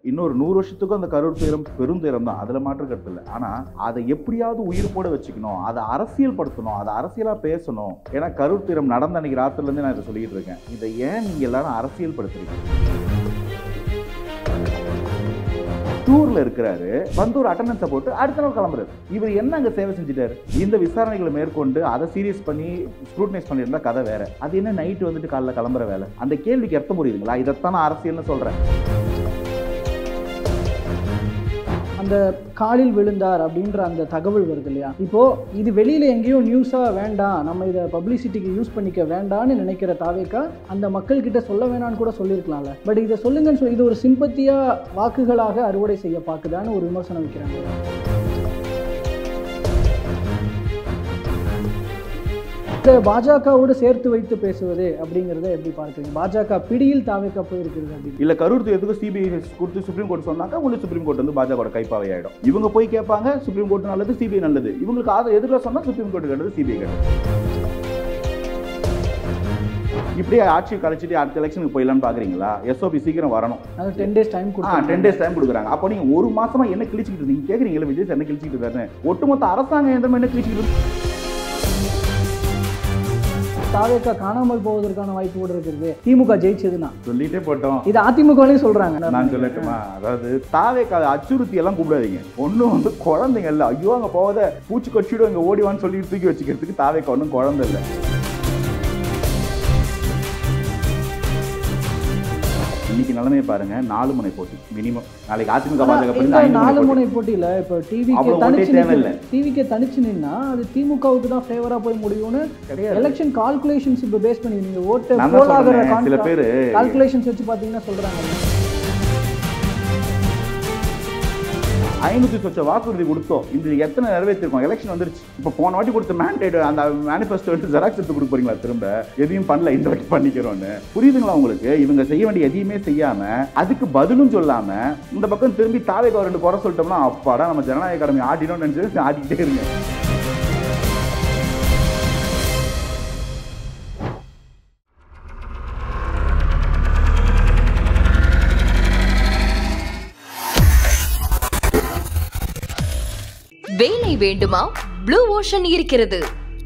இன்னொரு 100 வருஷத்துக்கும் அந்த கரூர் துயரம் பெருந்துயரம் தான், அதில் மாற்று கருத்து இல்லை. ஆனால் அதை எப்படியாவது உயிர்ப்போட வச்சுக்கணும், அதை அரசியல் படுத்தணும், அதை அரசியலாக பேசணும். ஏன்னா கரூர் துயரம் நடந்த அன்னைக்கு ராத்திரிலேருந்து நான் இதை சொல்லிட்டு இருக்கேன். இதை ஏன் நீங்கள் எல்லாரும் அரசியல் படுத்துறீங்க? டூர்ல இருக்கிறாரு, வந்து ஒரு அட்டண்டன்ஸை போட்டு அடுத்த நாள் கிளம்புறாரு. இவர் என்ன அங்கே சேவை செஞ்சுட்டாரு? இந்த விசாரணைகளை மேற்கொண்டு அதை சீரியஸ் பண்ணி ஸ்க்ரூட்டனைஸ் பண்ணியிருந்தா கதை வேற. அது என்ன நைட்டு வந்துட்டு காலைல கிளம்புற வேலை? அந்த கேள்விக்கு அர்த்தம் புரியுதுங்களா? இதைத்தான் நான் அரசியல்னு சொல்றேன். அந்த காலில் விழுந்தார் அப்படின்ற அந்த தகவல் வருது இல்லையா? இப்போ இது வெளியில எங்கேயோ நியூஸா வேண்டாம், நம்ம இதை பப்ளிசிட்டிக்கு யூஸ் பண்ணிக்க வேண்டாம்னு நினைக்கிற தாவேக்கா அந்த மக்கள் கிட்ட சொல்ல வேணான்னு கூட சொல்லியிருக்கலாம்ல. பட் இதை சொல்லுங்கன்னு சொல்லி இது ஒரு சிம்பத்தியா வாக்குகளாக அறுவடை செய்ய பார்க்குதான்னு ஒரு விமர்சனம் வைக்கிறாங்க. இந்த பாஜகவோடு சேர்த்து வைத்து பேசுவது அப்படிங்கிறத எப்படி பார்க்குறீங்க? பாஜக பிடியில் தாவேக்கா போயிருக்கிறது அப்படி இல்லை. கரூர் துயரத்துக்கு சிபிஐ கொடுத்து சுப்ரீம் கோர்ட் சொன்னாக்கா உங்களுக்கு சுப்ரீம் கோர்ட் வந்து பாஜக கைப்பாவை ஆயிடும். இவங்க போய் கேட்பாங்க, சுப்ரீம் கோர்ட் நல்லது, சிபிஐ நல்லது. இவங்களுக்கு அதை எதிர்க்க சொன்னா சுப்ரீம் கோர்ட் கேட்டது, சிபிஐ கேட்டது. இப்படியே ஆட்சியை கழிச்சிட்டு அடுத்த எலெக்ஷனுக்கு போயிடலான்னு பாக்குறீங்களா? எஸ்ஓபி சீக்கிரம் வரணும். 10 days டைம் கொடுக்குறாங்க. 10 days டைம் கொடுக்குறாங்க. அப்போ நீங்க ஒரு மாசமா என்ன கிழிச்சிக்கிட்டு நீங்க கேட்குறீங்களா? விஜய் என்ன கிழிச்சிக்கிட்டு இருக்காரு? ஒட்டுமொத்த அரசாங்க எந்திரமா என்ன கிழிச்சிக்கிட்டு? தாவேக்கா காணாமல் போவதற்கான வாய்ப்பு கூட இருக்குது. திமுக ஜெயிச்சதுன்னா சொல்லிட்டே போட்டோம். இது அதிமுகலையும் சொல்றாங்க. நான் சொல்லட்டுமா? அதாவது தாவேக்கா அச்சுறுத்தி எல்லாம் கூப்பிடாதீங்க. ஒன்றும் வந்து குழந்தைங்க இல்லை. ஐயோ அங்கே போவத பூச்சி கொச்சிடும் இங்கே ஓடிவான்னு சொல்லி தூக்கி வச்சுக்கிறதுக்கு தாவேக்கா ஒன்றும் குழந்தை இல்லை. இன்னைக்கு நிலைமையை பாருங்க, 4 முனை போட்டி மினிமம். நாளைக்கு அதிமுக பாஜக 4 முனை போட்டியில இப்ப டிவிக்கு தனிச்சு நின்னா அது திமுகவுக்கு தான் ஃபேவரா போய் முடியும்னு எலெக்ஷன் கால்குலேஷன்ஸ் இப்ப பேஸ் பண்ணி நீங்க ஓட்டு போல் ஆகிற சில பேர் கால்குலேஷன்ஸ் வச்சு பாத்தீங்கன்னா சொல்றாங்க. 500 சொச்ச வாக்குறுதி கொடுத்தோம், இது எத்தனை நிறைவேற்றிருக்கோம்? எலெக்ஷன் வந்துருச்சு. இப்போ போன வாட்டி கொடுத்த மேண்டேட் அந்த மேனிஃபெஸ்டோ வந்து ஜெராக்ஸ் எடுத்து கொடுக்க போறீங்களா? திரும்ப எதையும் பண்ணல, இந்த வாட்டி பண்ணிக்கிறோன்னு. புரியுதுங்களா உங்களுக்கு? இவங்க செய்ய வேண்டிய எதையுமே செய்யாம அதுக்கு பதிலும் சொல்லாம இந்த பக்கம் திரும்பி தாவேக்கா 2 குறை சொல்லிட்டோம்னா அப்பாடா நம்ம ஜனநாயக அகாடமி ஆடினோம்னு நினைச்சு ஆடிக்கிட்டே இருங்க. வேலை வேண்டுமா? ப்ளூ ஓஷன் இருக்கிறது.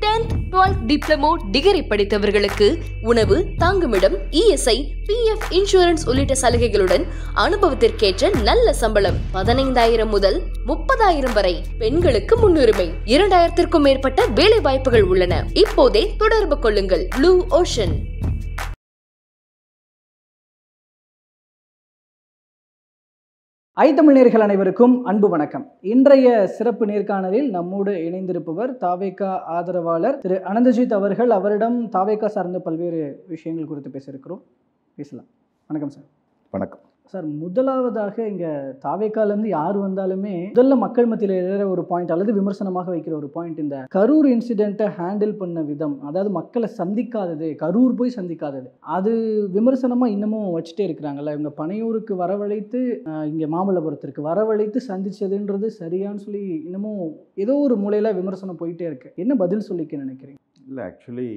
10th 12th டிப்ளமோ டிகிரி படித்தவர்களுக்கு உணவு, தங்குமிடம், இஎஸ்ஐ, பிஎஃப் இன்சூரன்ஸ் உள்ளிட்ட சலுகைகளுடன் அனுபவத்திற்கேற்ற நல்ல சம்பளம் 15,000 முதல் 30,000 வரை. பெண்களுக்கு முன்னுரிமை. 2,000க்கும் மேற்பட்ட வேலை வாய்ப்புகள் உள்ளன. இப்போதே தொடர்பு கொள்ளுங்கள். Blue ocean. தமிழ் நேயர்கள் அனைவருக்கும் அன்பு வணக்கம். இன்றைய சிறப்பு நேர்காணலில் நம்மோடு இணைந்திருப்பவர் தாவேக்கா ஆதரவாளர் திரு அனந்தஜித் அவர்கள். அவரிடம் தாவேக்கா சார்ந்த பல்வேறு விஷயங்கள் குறித்து பேசியிருக்கிறோம். பேசலாம். வணக்கம் சார். வணக்கம் சார். முதலாவதாக இங்கே தாவேக்காலேருந்து யார் வந்தாலுமே முதல்ல மக்கள் மத்தியில் எழுற ஒரு பாயிண்ட் அல்லது விமர்சனமாக வைக்கிற ஒரு பாயிண்ட் இந்த கரூர் இன்சிடெண்ட்டை ஹேண்டில் பண்ண விதம், அதாவது மக்களை சந்திக்காதது, கரூர் போய் சந்திக்காதது, அது விமர்சனமாக இன்னமும் வச்சுட்டே இருக்கிறாங்கல்ல. இவங்க பனையூருக்கு வரவழைத்து இங்கே மாமல்லபுரத்திற்கு வரவழைத்து சந்திச்சதுன்றது சரியான்னு சொல்லி இன்னமும் ஏதோ ஒரு மூலையில் விமர்சனம் போயிட்டே இருக்கு. என்ன பதில் சொல்லிக்க நினைக்கிறீங்க? இல்லை, ஆக்சுவலி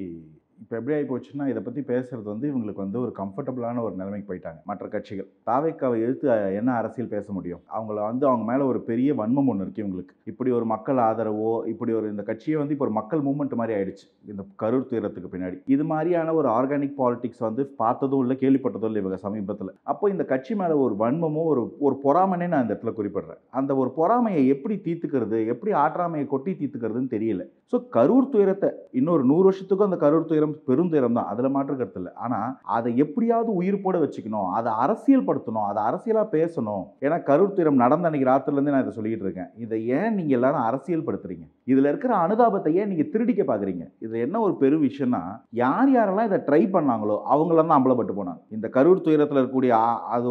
இப்போ எப்படி ஆகி போச்சுன்னா, இதை பற்றி பேசுகிறது வந்து இவங்களுக்கு வந்து ஒரு கம்ஃபர்டபுளான ஒரு நிலைமைக்கு போயிட்டாங்க. மற்ற கட்சிகள் தாவேக்காவை எதிர்த்து என்ன அரசியல் பேச முடியும்? அவங்கள வந்து அவங்க மேலே ஒரு பெரிய வன்மம் ஒன்று இருக்குது இவங்களுக்கு. இப்படி ஒரு மக்கள் ஆதரவோ, இப்படி ஒரு இந்த கட்சியை வந்து இப்போ ஒரு மக்கள் மூவ்மெண்ட் மாதிரி ஆயிடுச்சு இந்த கரூர் துயரத்துக்கு பின்னாடி. இது மாதிரியான ஒரு ஆர்கானிக் பாலிடிக்ஸ் வந்து பார்த்ததும் இல்லை, கேள்விப்பட்டதும் இல்லை இவங்க சமீபத்தில். அப்போ இந்த கட்சி மேலே ஒரு வன்மமோ ஒரு பொறாமனே நான் இந்த இடத்துல குறிப்பிடுறேன். அந்த ஒரு பொறாமையை எப்படி தீர்த்துக்கிறது, எப்படி ஆற்றாமையை கொட்டி தீர்த்துக்கிறதுன்னு தெரியல. ஸோ கரூர் துயரத்தை இன்னொரு 100 வருஷத்துக்கும் அந்த கரூர் துயரம் பெருந்துயரம் தான், அதில் மாற்று கருத்து இல்லை. ஆனால் அதை எப்படியாவது உயிர்ப்போட வச்சுக்கணும், அதை அரசியல் படுத்தணும், அதை அரசியலாக பேசணும். ஏன்னா கரூர் துயரம் நடந்த அன்னைக்கு ராத்திரிலேருந்து நான் இதை சொல்லிட்டு இருக்கேன். இதை ஏன் நீங்கள் எல்லாரும் அரசியல் படுத்துறீங்க? இதில் இருக்கிற அனுதாபத்தை ஏன் நீங்கள் திருடிக்க பார்க்குறீங்க? இதில் என்ன ஒரு பெரும் விஷயம்னா, யாரெல்லாம் இதை ட்ரை பண்ணாங்களோ அவங்களெல்லாம் அம்பலப்பட்டு போனாங்க. இந்த கரூர் துயரத்தில் இருக்கக்கூடிய அது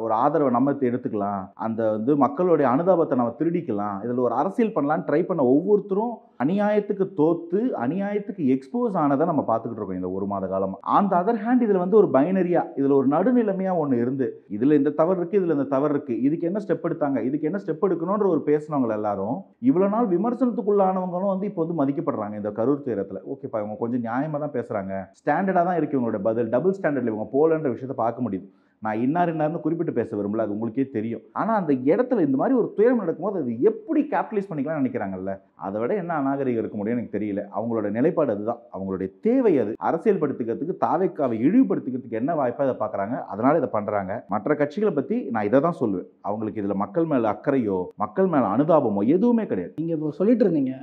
ஒரு ஆதரவை நம்ம எடுத்துக்கலாம், அந்த வந்து மக்களுடைய அனுதாபத்தை நம்ம திருடிக்கலாம், இதில் ஒரு அரசியல் பண்ணலான்னு ட்ரை பண்ண ஒவ்வொருத்தரும் அநியாயத்துக்கு தோத்து அநியாயத்துக்கு எக்ஸ்போஸ் ஆனதை நம்ம பார்த்துக்கிட்டு இருக்கோம் இந்த 1 மாத காலமா. அந்த அதர் ஹேண்ட் இதில் வந்து ஒரு பைனரியா, இதில் ஒரு நடுநிலைமையா ஒன்று இருந்து, இதில் இந்த தவறு இருக்கு, இதில் இந்த தவறு இருக்கு, இதுக்கு என்ன ஸ்டெப் எடுத்தாங்க, இதுக்கு என்ன ஸ்டெப் எடுக்கணும்ன்ற ஒரு பேசினவங்க எல்லாரும் இவ்வளோ நாள் விமர்சனத்துக்குள்ளானவங்களும் வந்து இப்போ வந்து மதிக்கப்படுறாங்க இந்த கரூர் துயரத்தில். ஓகேப்பா, இவங்க கொஞ்சம் நியாயமாக தான் பேசுகிறாங்க, ஸ்டாண்டர்டாக தான் இருக்கு இவங்களோட பதில், டபுள் ஸ்டாண்டர்டில் இவங்க போலன்ற விஷயத்தை பார்க்க முடியுது. நான் இன்னார்னு குறிப்பிட்டு பேச விரும்பல, அது உங்களுக்கே தெரியும். ஆனால் அந்த இடத்துல இந்த மாதிரி ஒரு துயரம் நடக்கும்போது அது எப்படி கேபிட்டலைஸ் பண்ணிக்கலாம்னு நினைக்கிறாங்கல்ல, அதை விட என்ன அநாகரிகம் இருக்க முடியும் எனக்கு தெரியல. அவங்களோட நிலைப்பாடு அதுதான், அவங்களுடைய தேவை அது. அரசியல் படுத்திக்கிறதுக்கு, தாவேக்காவை இழிவுபடுத்திக்கிறதுக்கு என்ன வாய்ப்பாக இதை பார்க்குறாங்க, அதனால இதை பண்ணுறாங்க. மற்ற கட்சிகளை பற்றி நான் இதை தான் சொல்லுவேன், அவங்களுக்கு இதில் மக்கள் மேலே அக்கறையோ மக்கள் மேலே அனுதாபமோ எதுவுமே கிடையாது. நீங்கள் இப்போ சொல்லிட்டு இருந்தீங்க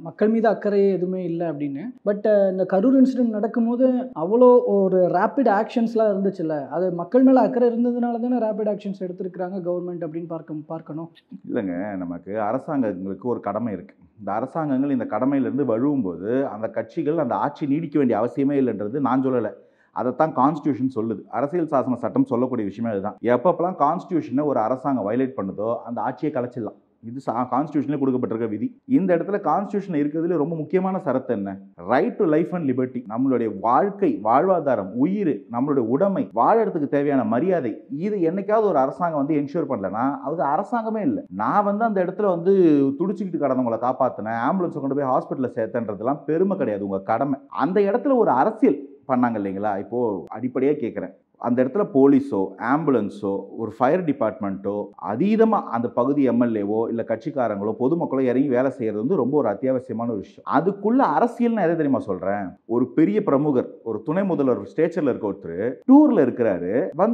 மக்கள் மீது அக்கறை எதுவுமே இல்லை அப்படின்னு. பட் இந்த கரூர் இன்சிடென்ட் நடக்கும்போது அவ்வளோ ஒரு ரேபிட் ஆக்ஷன்ஸ்லாம் இருந்துச்சுல்ல, அது மக்கள் மேலே அக்கறை இருந்ததுனால தானே ரேபிட் ஆக்ஷன்ஸ் எடுத்திருக்கிறாங்க கவர்மெண்ட் அப்படின்னு பார்க்கணும். இல்லைங்க, நமக்கு அரசாங்கங்களுக்கு ஒரு கடமை இருக்குது. இந்த அரசாங்கங்கள் இந்த கடமையிலேருந்து வழுவும்போது அந்த கட்சிகள் அந்த ஆட்சி நீடிக்க வேண்டிய அவசியமே இல்லைன்றது நான் சொல்லலை, அதைத்தான் கான்ஸ்டியூஷன் சொல்லுது. அரசியல் சாசன சட்டம் சொல்லக்கூடிய விஷயமே அதுதான். எப்பப்பெல்லாம் கான்ஸ்டியூஷனை ஒரு அரசாங்கம் வயலேட் பண்ணுதோ அந்த ஆட்சியை கலைச்சிடலாம். இது கான்ஸ்டியூஷன்லேயே கொடுக்கப்பட்டிருக்க விதி. இந்த இடத்துல கான்ஸ்டியூஷன் இருக்கிறதுல ரொம்ப முக்கியமான சரத்து என்ன? Right to life and liberty. நம்மளுடைய வாழ்க்கை, வாழ்வாதாரம், உயிர், நம்மளுடைய உடைமை, வாழறதுக்கு தேவையான மரியாதை, இது என்னைக்காவது ஒரு அரசாங்கம் வந்து என்ஷூர் பண்ணலன்னா அது அரசாங்கமே இல்லை. நான் அந்த இடத்துல துடிச்சுக்கிட்டு கடந்தவங்களை காப்பாற்றினேன், ஆம்புலன்ஸை கொண்டு போய் ஹாஸ்பிட்டலில் சேர்த்தன்றதுலாம் பெருமை கிடையாது, உங்கள் கடமை. அந்த இடத்துல ஒரு அரசியல் பண்ணாங்க இல்லைங்களா? இப்போது அடிப்படையாக கேட்குறேன், அந்த இடத்துல போலீஸோ ஆம்புலன்ஸோ ஒரு ஃபயர் டிபார்ட்மெண்ட்டோ அதீதமாக அந்த பகுதி எம்எல்ஏவோ இல்லை கட்சிக்காரங்களோ பொதுமக்களோ இறங்கி வேலை செய்கிறது ரொம்ப ஒரு அத்தியாவசியமான ஒரு விஷயம். அதுக்குள்ள அரசியல்னு எதை தெரியுமா சொல்கிறேன்? ஒரு பெரிய பிரமுகர், ஒரு துணை முதல்வர் ஸ்டேச்சரில் இருக்க ஒருத்தர் டூரில் இருக்கிறாரு,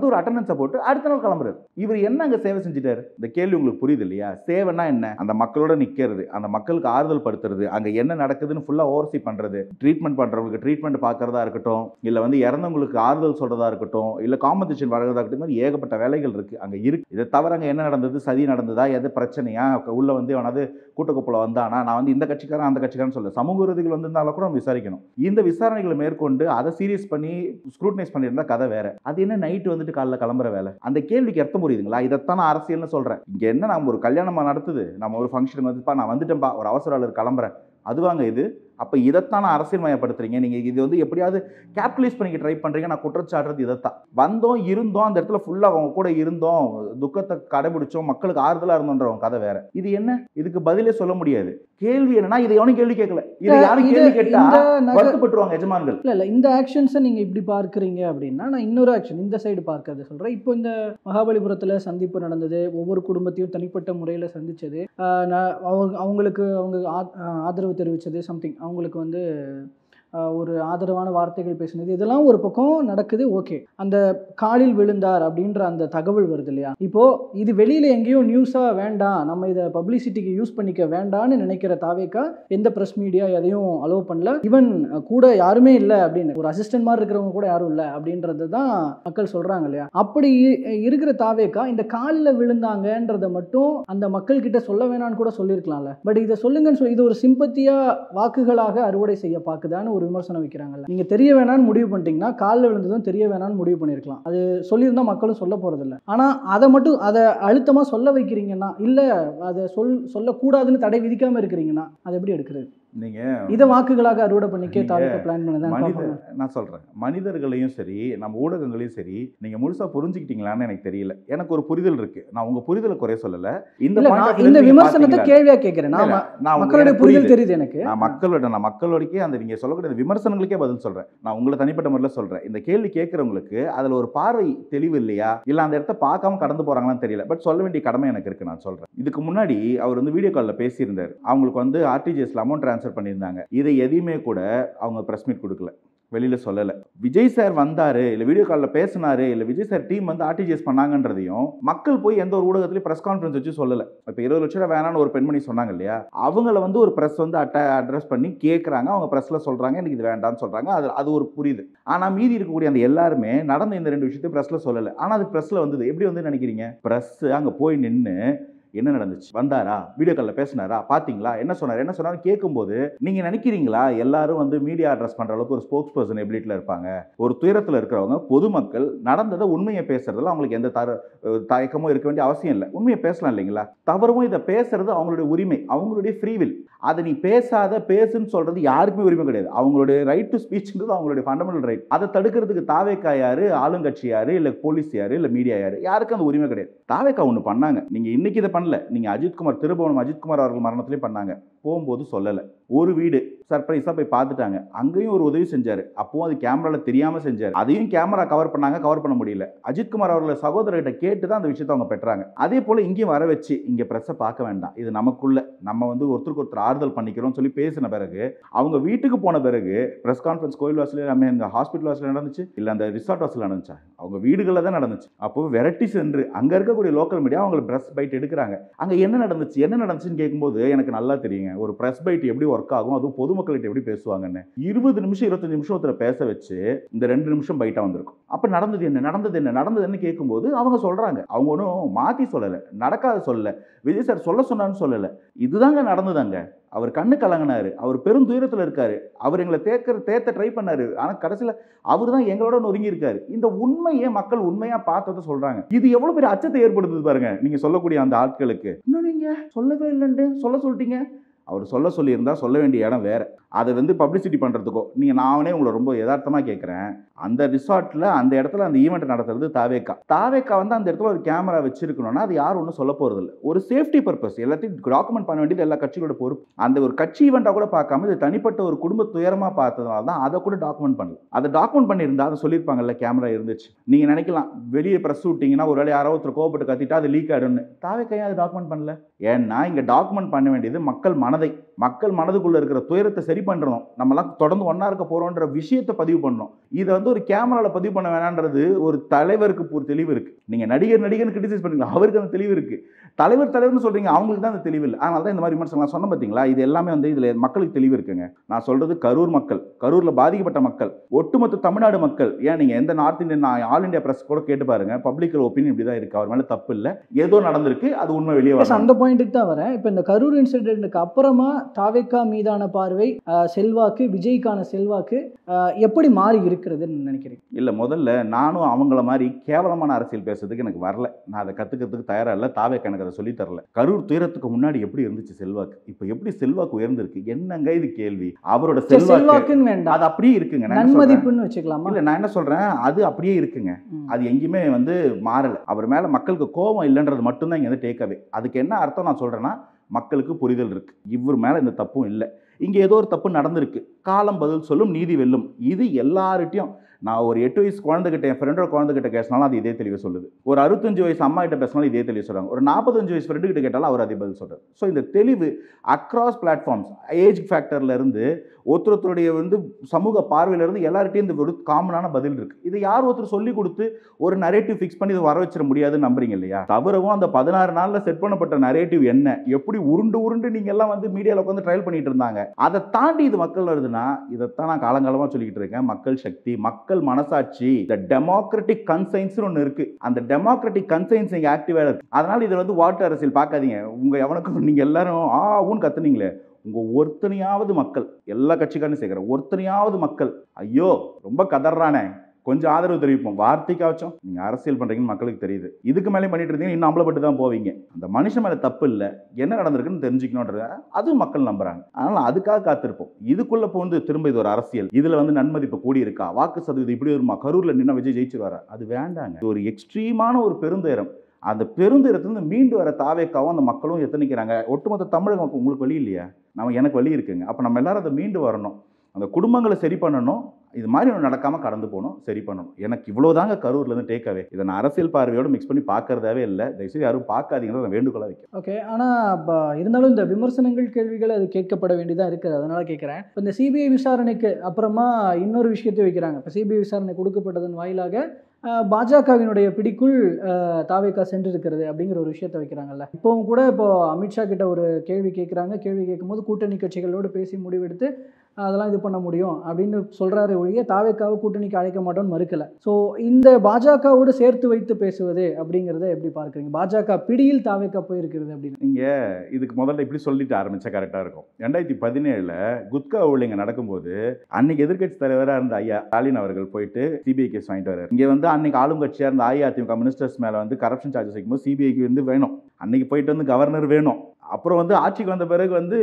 ஒரு அட்டண்டன்ஸை போட்டு அடுத்த நாள் கிளம்புறாரு. இவர் என்ன அங்கே சேவை செஞ்சுட்டாரு? இந்த கேள்வி உங்களுக்கு புரியுது இல்லையா? சேவைன்னா என்ன? அந்த மக்களோட நிற்கிறது, அந்த மக்களுக்கு ஆறுதல் படுத்துறது, அங்கே என்ன நடக்குதுன்னு ஃபுல்லாக ஓவர்சி பண்ணுறது, ட்ரீட்மெண்ட் பண்ணுறவங்களுக்கு ட்ரீட்மெண்ட் பார்க்குறதா இருக்கட்டும், இல்லை இறந்தவங்களுக்கு ஆறுதல் சொல்கிறதா இருக்கட்டும், இல்லை காம்பன்சேஷன் வழங்குறதா, ஏகப்பட்ட வேலைகள் இருக்குது அங்கே இருக்கு. இதை தவிர அங்கே என்ன நடந்தது, சதி நடந்ததா, எது பிரச்சனையா, உள்ள அவனது கூட்டக்குப்பல வந்தானா, நான் இந்த கட்சிக்காரன் அந்த கட்சிக்காரன் சொல்ல, சமூக விரோதிகள் வந்திருந்தாலும் கூட நம்ம விசாரிக்கணும். இந்த விசாரணைகளை மேற்கொண்டு அதை சீரியஸ் பண்ணி ஸ்க்ரூட்டனைஸ் பண்ணியிருந்தா கதை வேற. அது என்ன நைட்டு காலைல கிளம்புற வேலை? அந்த கேள்விக்கு அர்த்தம் புரியுதுங்களா? இதைத்தான் நான் அரசியல்னு சொல்கிறேன். இங்கே என்ன, நம்ம ஒரு கல்யாணமாக நடத்துது, நம்ம ஒரு ஃபங்க்ஷன் வந்துப்பா, நான் வந்துட்டேன்ப்பா, ஒரு அவசர ஆளர் கிளம்புறேன், அதுவாங்க இது? அப்போ இதைத்தான் அரசியல் மயப்படுத்துறீங்க நீங்கள். இது எப்படியாவது கேபிட்டலைஸ் பண்ணிக்க ட்ரை பண்ணுறீங்க. நான் குற்றச்சாட்டுறது இதைத்தான். வந்தோம், இருந்தோம், அந்த இடத்துல ஃபுல்லாக அவங்க கூட இருந்தோம், துக்கத்தை கடைபிடிச்சோம், மக்களுக்கு ஆறுதலாக இருந்தோன்றவங்க கதை வேற. இது என்ன? இதுக்கு பதிலே சொல்ல முடியாது. கேள்வி என்னன்னா, இதை எவனும் கேள்வி கேட்கல. இதை யாரும் கேள்வி கேட்டா வருத்தப்பட்டுருவாங்க எஜமான்கள். இல்லை இந்த ஆக்ஷன்ஸை நீங்கள் இப்படி பார்க்குறீங்க அப்படின்னா, நான் இன்னொரு ஆக்ஷன் இந்த சைடு பார்க்கறது சொல்கிறேன். இப்போ இந்த மகாபலிபுரத்தில் சந்திப்பு நடந்தது, ஒவ்வொரு குடும்பத்தையும் தனிப்பட்ட முறையில் சந்திச்சது, அவங்களுக்கு அவங்க ஆதரவு தெரிவித்தது, சம்திங் அவங்களுக்கு ஒரு ஆதரவான வார்த்தைகள் பேசினது, இதெல்லாம் ஒரு பக்கம் நடக்குது. ஓகே, அந்த காலில் விழுந்தார் அப்படின்ற அந்த தகவல் வருது இல்லையா? இப்போது இது வெளியில் எங்கேயும் நியூஸாக வேண்டாம், நம்ம இதை பப்ளிசிட்டிக்கு யூஸ் பண்ணிக்க வேண்டான்னு நினைக்கிற தாவேக்கா எந்த ப்ரெஸ் மீடியா எதையும் அலோவ் பண்ணல. ஈவன் கூட யாருமே இல்லை அப்படின்னு, ஒரு அசிஸ்டன்ட் மாதிரி இருக்கிறவங்க கூட யாரும் இல்லை அப்படின்றது தான் மக்கள் சொல்கிறாங்க இல்லையா? அப்படி இருக்கிற தாவேக்கா இந்த காலில் விழுந்தாங்கன்றதை மட்டும் அந்த மக்கள்கிட்ட சொல்ல வேணான்னு கூட சொல்லியிருக்கலாம்ல. பட் இதை சொல்லுங்கன்னு சொல்லி இது ஒரு சிம்பத்தியாக வாக்குகளாக அறுவடை செய்ய பார்க்குதான்னு ஒரு விமர்சனம் வைக்கிறாங்கல்ல. நீங்க தெரிய வேணான்னு முடிவு பண்ணிட்டீங்கன்னா காலில் விழுந்ததும் தெரிய வேணான்னு முடிவு பண்ணிருக்கலாம். அது சொல்லியிருந்தா மக்களும் சொல்ல போறதில்லை. ஆனா அதை அழுத்தமா சொல்ல வைக்கிறீங்கன்னா, இல்ல அதை சொல்லக்கூடாதுன்னு தடை விதிக்காம இருக்கிறீங்கன்னா, அதை எப்படி எடுக்கிறது? நீங்க இதை வாக்குகளாக அறுவடை பண்ணிக்க தாவேக்கா பிளான் பண்ணதான். நான் சொல்றேன், மனிதர்களையும் சரி நம்ம ஊடகங்களையும் சரி நீங்க முழுசா புரிஞ்சுக்கிட்டீங்களான்னு எனக்கு தெரியல. எனக்கு ஒரு புரிதல் இருக்கு, நான் உங்க புரிதலை குறைய சொல்லல. இந்த விமர்சனத்தை கேள்வியா கேட்கிறேன். மக்களுடைய புரிதல் தெரியுது எனக்கு. நான் மக்களோடக்கே அந்த நீங்க சொல்லக்கூடிய விமர்சனங்களுக்கே பதில் சொல்றேன். நான் உங்களை தனிப்பட்ட முறையில் சொல்றேன். இந்த கேள்வி கேட்கறவங்களுக்கு அதுல ஒரு பார்வை தெளிவு இல்லையா, இல்ல அந்த இடத்த பார்க்காம கடந்து போறாங்களான்னு தெரியல. பட் சொல்ல வேண்டிய கடமை எனக்கு இருக்கு. நான் சொல்றேன், இதுக்கு முன்னாடி அவர் வீடியோ காலில் பேசியிருந்தார். அவங்களுக்கு ஆர்டிஜிஎஸ்ல அமௌண்ட் ட்ரான்ஸ்ஃபர் பண்ணியிருந்தாங்க. இதை எதையுமே கூட அவங்க பிரஸ் மீட் கொடுக்கல, வெளியில சொல்லல. விஜய் சார் வந்தாரு, இல்ல வீடியோ காலில் பேசினாரு, இல்ல விஜய் சார் டீம் ஆர்டிஜிஎஸ் பண்ணாங்கன்றதையும் மக்கள் போய் எந்த ஒரு ஊடகத்திலையும் பிரஸ் கான்ஃபரன்ஸ் வச்சு சொல்லல. இப்போ 20 லட்சம் ரூபாய் வேணான்னு ஒரு பெண்மணி சொன்னாங்க இல்லையா, அவங்கள ஒரு பிரஸ் அட்ரஸ் பண்ணி கேட்குறாங்க, அவங்க பிரஸ்ல சொல்றாங்க எனக்கு இது வேண்டாம்னு சொல்றாங்க. அது ஒரு புரியுது. ஆனா மீதி இருக்கக்கூடிய அந்த எல்லாருமே நடந்த இந்த 2 விஷயத்தையும் பிரஸ்ல சொல்லல. ஆனா அது பிரஸ்ல வந்தது. எப்படி நினைக்கிறீங்க? பிரஸ் அங்க போய் நின்று என்ன நடந்துச்சு, வந்தாரா, வீடியோ காலில் பேசினாரா, பார்த்தீங்களா, என்ன சொன்னார் கேட்கும்போது நீங்கள் நினைக்கிறீங்களா எல்லாரும் மீடியா அட்ரஸ் பண்ணுற அளவுக்கு ஒரு ஸ்போக்ஸ் பர்சன் எபிலிட்டியில் இருப்பாங்க? ஒரு துயரத்தில் இருக்கிறவங்க பொதுமக்கள் நடந்ததை உண்மையை பேசுறதுல அவங்களுக்கு எந்த தயக்கமும் இருக்க வேண்டிய அவசியம் இல்லை. உண்மையை பேசலாம் இல்லைங்களா? தவறும் இதை பேசுறது அவங்களுடைய உரிமை, அவங்களுடைய ஃப்ரீவில். அதை நீ பேசுன்னு சொல்றது யாருக்குமே உரிமை கிடையாது. அவங்களுடைய ரைட் டு ஸ்பீச்ங்கிறது அவங்களுடைய ஃபண்டமெண்டல் ரைட். அதை தடுக்கிறதுக்கு தாவேக்கா யாரு, ஆளுங்கட்சி யாரு, இல்லை போலீஸ் யாரு, இல்லை மீடியா யாரு, யாருக்கும் அந்த உரிமை கிடையாது. தாவேக்கா ஒன்று பண்ணாங்க, நீங்கள் இன்னைக்கு இதை பண்ணல. நீங்கள் அஜித்குமார் திருபுவனம் அஜித்குமார் அவர்கள் மரணத்துலேயும் பண்ணாங்க, போகும்போது சொல்லலை. ஒரு வீடு சர்ப்ரைஸாக போய் பார்த்துட்டாங்க, அங்கேயும் ஒரு உதவி செஞ்சார். அப்போவும் அது கேமராவில் தெரியாமல் செஞ்சார். அதையும் கேமரா கவர் பண்ணாங்க, கவர் பண்ண முடியல. அஜித்குமார் அவர்களை சகோதரர்கிட்ட கேட்டு தான் அந்த விஷயத்தை அவங்க பெற்றாங்க. அதே போல் இங்கேயும் வர வச்சு இங்கே ப்ரெஸ்ஸை பார்க்க வேண்டாம், இது நமக்குள்ள நம்ம வந்து ஒருத்தருக்கு ஒருத்தர் ஆறுதல் பண்ணிக்கிறோம்னு சொல்லி பேசின பிறகு அவங்க வீட்டுக்கு போன பிறகு ப்ரெஸ் கான்ஃபரன்ஸ் கோயில் வாசலில் நம்ம இந்த ஹாஸ்பிட்டல் வாசலில் நடந்துச்சு, இல்லை அந்த ரிசார்ட் வாசலில் நடந்துச்சா? அவங்க வீடுகளில் தான் நடந்துச்சு. அப்போ விரட்டி சென்று அங்கே இருக்கக்கூடிய லோக்கல் மீடியா அவங்களை ப்ரெஸ் பைட் எடுக்கிறாங்க. அங்கே என்ன நடந்துச்சுன்னு கேட்கும்போது எனக்கு நல்லா தெரியுங்க ஒரு ப்ரெஸ் பைட் எப்படி ஒர்க் ஆகும், அதுவும் பொதுமக்கள்கிட்ட எப்படி பேசுவாங்கன்னு. 20 நிமிஷம் 25 நிமிஷம் ஒருத்தரை பேச வச்சு இந்த 2 நிமிஷம் பைட்டா வந்திருக்கும். அப்போ நடந்ததுன்னு கேட்கும்போது அவங்க சொல்றாங்க, அவங்க ஒன்றும் மாற்றி சொல்லலை, நடக்காத சொல்லலை, விஜய் சார் சொல்ல சொன்னான்னு சொல்லலை, இதுதாங்க நடந்ததாங்க. அவர் கண்ணு கலங்கினாரு, அவர் பெரும் துயரத்தில் இருக்காரு, அவர் எங்களை தேத்த ட்ரை பண்ணாரு, ஆனால் கடைசியில் அவர் தான் எங்களோட நொறுங்கி இருக்காரு. இந்த உண்மையை மக்கள் உண்மையா பார்த்ததை சொல்றாங்க. இது எவ்வளவு பெரிய அச்சத்தை ஏற்படுத்துது பாருங்க நீங்க சொல்லக்கூடிய அந்த ஆட்களுக்கு. இன்னும் நீங்க சொல்லவே இல்லைன்னு சொல்லிட்டீங்க. அவர் சொல்லியிருந்தா சொல்ல வேண்டிய இடம் வேற. அதை வந்து பப்ளிசிட்டி பண்ணுறதுக்கோ நானே உங்களை ரொம்ப யதார்த்தமாக கேட்குறேன், அந்த ரிசார்ட்டில் அந்த இடத்துல அந்த ஈவெண்ட் நடத்துறது தாவேக்கா வந்து அந்த இடத்துல ஒரு கேமரா வச்சிருக்கணும்னா அது யாரும் ஒன்றும் சொல்ல போகிறது இல்லை. ஒரு சேஃப்டி பர்பஸ் எல்லாத்தையும் டாக்குமெண்ட் பண்ண வேண்டியது எல்லா கட்சிகளோட பொறுப்பு. அந்த ஒரு கட்சி ஈவெண்ட்டாக கூட பார்க்காம இது தனிப்பட்ட ஒரு குடும்ப துயரமாக பார்த்ததுனால தான் அதை கூட டாக்குமெண்ட் பண்ணல. அதை டாக்குமெண்ட் பண்ணியிருந்தா அதை சொல்லியிருப்பாங்கல்ல, கேமரா இருந்துச்சு. நீங்கள் நினைக்கலாம் வெளியே ப்ரெஸ் விட்டிங்கன்னா ஒரு வேளை யாரோ ஒருத்தர் கோவப்பட்டு கத்திட்டா அது லீக் ஆகிடும்னு. தாவேக்கா அதை டாக்குமெண்ட் பண்ணல. ஏன்னா இங்கே டாக்குமெண்ட் பண்ண வேண்டியது மக்கள் மனதுக்குள்ள இருக்கிற துயரத்தை சரி பண்றோம், நம்மளாம் தொடர்ந்து ஒன்னா இருக்க போறோம்ன்ற விஷயத்தை பதிவு பண்ணணும். இதை வந்து ஒரு கேமரால பதிவு பண்ண வேணான்றது ஒரு தலைவருக்கு ஒரு தெளிவு இருக்கு. நீங்க நடிகர் கிரிட்டிசைஸ் பண்ணீங்களா, அவருக்கு அந்த தெளிவு இருக்கு. தலைவர்னு சொல்றீங்க, அவங்களுக்கு தான் அந்த தெளிவு இல்லை. அதனால தான் இந்த மாதிரி விமர்சனம் சொன்ன பார்த்தீங்களா. இது எல்லாமே வந்து இதுல மக்களுக்கு தெளிவு இருக்குங்க. நான் சொல்றது கரூர் மக்கள், கரூர்ல பாதிக்கப்பட்ட மக்கள், ஒட்டுமொத்த தமிழ்நாடு மக்கள். ஏன் நீங்க எந்த north Indian all India press கூட கேட்டு பாருங்க, பப்ளிக் ஒப்பீனியன் இப்படிதான் இருக்கு. அவர் மேல தப்பு இல்லை, ஏதோ நடந்திருக்கு, அது உண்மை வெளியே வரும். அந்த பாயிண்ட்டுக்கு தான் வரேன். இப்போ இந்த கரூர் இன்சிடென்ட்டுக்கு அப்புறமா தாவேக்கா மீதான பார்வை, செல்வாக்கு, விஜய்க்கான செல்வாக்கு எப்படி மாறி இருக்கிறதுன்னு நினைக்கிறீங்க? இல்லை, முதல்ல நானும் அவங்கள மாதிரி கேவலமான அரசியல் பேசுறதுக்கு எனக்கு வரல. நான் அதை கற்றுக்கிறதுக்கு தயாராக இல்லை. தாவேக்கா எனக்கு அதை சொல்லித் தரல. கரூர் துயரத்துக்கு முன்னாடி எப்படி இருந்துச்சு செல்வாக்கு, இப்போ எப்படி செல்வாக்கு உயர்ந்திருக்கு, என்னங்க இது கேள்வி. அவரோட செல்வாக்குன்னு வேண்டாம், அது அப்படியே இருக்குங்க. நன்மதிப்புன்னு வச்சுக்கலாமா? இல்லை, நான் என்ன சொல்கிறேன், அது அப்படியே இருக்குங்க. அது எங்கேயுமே வந்து மாறலை. அவர் மேலே மக்களுக்கு கோபம் இல்லைன்றது மட்டும்தான் இங்கே வந்து டேக் அவே. அதுக்கு என்ன அர்த்தம் நான் சொல்கிறேன்னா, மக்களுக்கு புரிதல் இருக்கு, இவர் மேலே இந்த தப்பும் இல்லை, இங்கே ஏதோ ஒரு தப்பு நடந்திருக்கு, காலம் பதில் சொல்லும், நீதி வெல்லும். இது எல்லார்கிட்டையும் நான் ஒரு 8 வயசு குழந்தைகிட்ட, என் ஃப்ரெண்டோட குழந்தைகிட்ட பேசினாலும் அது இதே தெளிவாக சொல்லுது. ஒரு 65 வயசு அம்மா கிட்ட பேசினாலும் இதே தெளிவாக சொல்கிறாங்க. ஒரு 45 வயசு ஃப்ரெண்டு கிட்ட கேட்டாலும் அவர் அதே பதில் சொல்கிறார். ஸோ இந்த தெளிவு அக்ராஸ் பிளாட்ஃபார்ம்ஸ், ஏஜ் ஃபேக்டர்லேருந்து ஒருத்தருடைய வந்து சமூக பார்வையிலேருந்து எல்லார்கிட்டையும் இந்த ஒரு காமனான பதில் இருக்குது. இது யார் ஒருத்தர் சொல்லி கொடுத்து ஒரு நரேட்டிவ் ஃபிக்ஸ் பண்ணி இதை வர வச்சிட முடியாதுன்னு நம்புறீங்க இல்லையா? தவிரவும் அந்த 16 நாளில் செட் பண்ணப்பட்ட நரேட்டிவ் என்ன, எப்படி உருண்டு நீங்கள் எல்லாம் வந்து மீடியாவில் உட்காந்து ட்ரையல் பண்ணிட்டு இருந்தாங்க, அதை தாண்டி இது மக்கள் வருதுன்னா, இதைத்தான் நான் காலங்காலமாக சொல்லிக்கிட்டு இருக்கேன். மக்கள் சக்தி, மக்கள் மனசாட்சி, இந்த டெமோக்ராட்டிக் கன்சைன்ஸ்னு ஒன்று இருக்குது. அந்த டெமோக்ராட்டிக் கன்சைன்ஸ் இங்கே ஆக்டிவாக இருக்குது. அதனால் இதில் வந்து வாட்டு அரசியல் பார்க்காதீங்க. உங்கள் எவனுக்கும் நீங்கள் எல்லாரும் ஊன்னு கத்துனீங்களே, உங்கள் ஒருத்தனையாவது மக்கள், எல்லா கட்சிக்காரனும் சேர்க்குற ஒருத்தனையாவது மக்கள், ஐயோ ரொம்ப கதறானே, கொஞ்சம் ஆதரவு தெரிவிப்போம், வார்த்தைக்காச்சும் நீங்கள் அரசியல் பண்ணுறீங்கன்னு மக்களுக்கு தெரியுது. இதுக்கு மேலே பண்ணிட்டு இருந்தீங்க, இன்னும் அம்பலப்பட்டு தான் போவீங்க. அந்த மனுஷன் மேலே தப்பு இல்லை, என்ன நடந்திருக்குன்னு தெரிஞ்சுக்கணுன்ற அதுவும் மக்கள் நம்புறாங்க. அதனால் அதுக்காக காத்திருப்போம். இதுக்குள்ளே போந்து திரும்ப இது ஒரு அரசியல், இதில் வந்து நன்மதிப்பு கூடி இருக்கா, வாக்கு சதவீதம் இப்படி வருமா, கரூரில் நின்று விஜய் ஜெயிச்சிருவாரா, அது வேண்டாங்க. இது ஒரு எக்ஸ்ட்ரீமான ஒரு பெருந்துயரம். அந்த பெருந்துயரத்துலேருந்து மீண்டு வர தாவேக்காவும் அந்த மக்களும் எத்தனைக்கிறாங்க. ஒட்டுமொத்த தமிழக மக்கள், உங்களுக்கு வழி இல்லையா, எனக்கு வழி இருக்குங்க. அப்போ நம்ம எல்லாரும் அதை மீண்டு வரணும், அந்த குடும்பங்களை சரி பண்ணணும், இது மாதிரி ஒன்று நடக்காமல் கடந்து போகணும், சரி பண்ணணும். எனக்கு இவ்வளோதாங்க கரூர்லேருந்து டேக்அவே. இதை நான் அரசியல் பார்வையோடு மிக்ஸ் பண்ணி பார்க்கறதாவே இல்லை. தயவுசெய்து யாரும் பார்க்காதீங்கன்னு நான் வேண்டுகோளாக வைக்கிறேன். ஓகே, ஆனால் இருந்தாலும் இந்த விமர்சனங்கள், கேள்விகள் அது கேட்கப்பட வேண்டியதாக இருக்குது. அதனால் கேட்குறேன். இப்போ இந்த சிபிஐ விசாரணைக்கு அப்புறமா இன்னொரு விஷயத்தை வைக்கிறாங்க. இப்போ சிபிஐ விசாரணை கொடுக்கப்பட்டதன் வாயிலாக பாஜகவினுடைய பிடிக்குள் தாவேக்கா சென்றிருக்கிறது அப்படிங்கிற ஒரு விஷயத்தை வைக்கிறாங்கல்ல. இப்போவும் கூட அமித்ஷா கிட்ட ஒரு கேள்வி கேட்குறாங்க. கேள்வி கேட்கும்போது கூட்டணி கட்சிகளோடு பேசி முடிவெடுத்து அதெல்லாம் இது பண்ண முடியும் அப்படின்னு சொல்கிறாரு ஒழிய தாவேக்காவை கூட்டணிக்கு அழைக்க மாட்டோம்னு மறுக்கலை. ஸோ இந்த பாஜகவோடு சேர்த்து வைத்து பேசுவது அப்படிங்கிறத எப்படி பார்க்குறீங்க? பாஜக பிடியில் தாவேக்கா போயிருக்கிறது அப்படின்னு. நீங்கள் இதுக்கு முதல்ல இப்படி சொல்லிட்டு ஆரம்பித்தா கரெக்டாக இருக்கும். 2017 குட்கா ஊழல் நடக்கும்போது அன்னைக்கு எதிர்கட்சி தலைவராக இருந்த ஐயா ஸ்டாலின் அவர்கள் போயிட்டு சிபிஐ கேஸ் வாங்கிட்டு வர்றாரு. இங்கே வந்து அன்னைக்கு ஆளும் கட்சியாக இருந்த அஇஅதிமுக மினிஸ்டர்ஸ் மேலே வந்து கரப்ஷன் சார்ஜஸ் வைக்கும்போது சிபிஐக்கு வந்து வேணும், அன்னைக்கு போயிட்டு வந்து கவர்னர் வேணும், அப்புறம் வந்து ஆட்சிக்கு வந்த பிறகு வந்து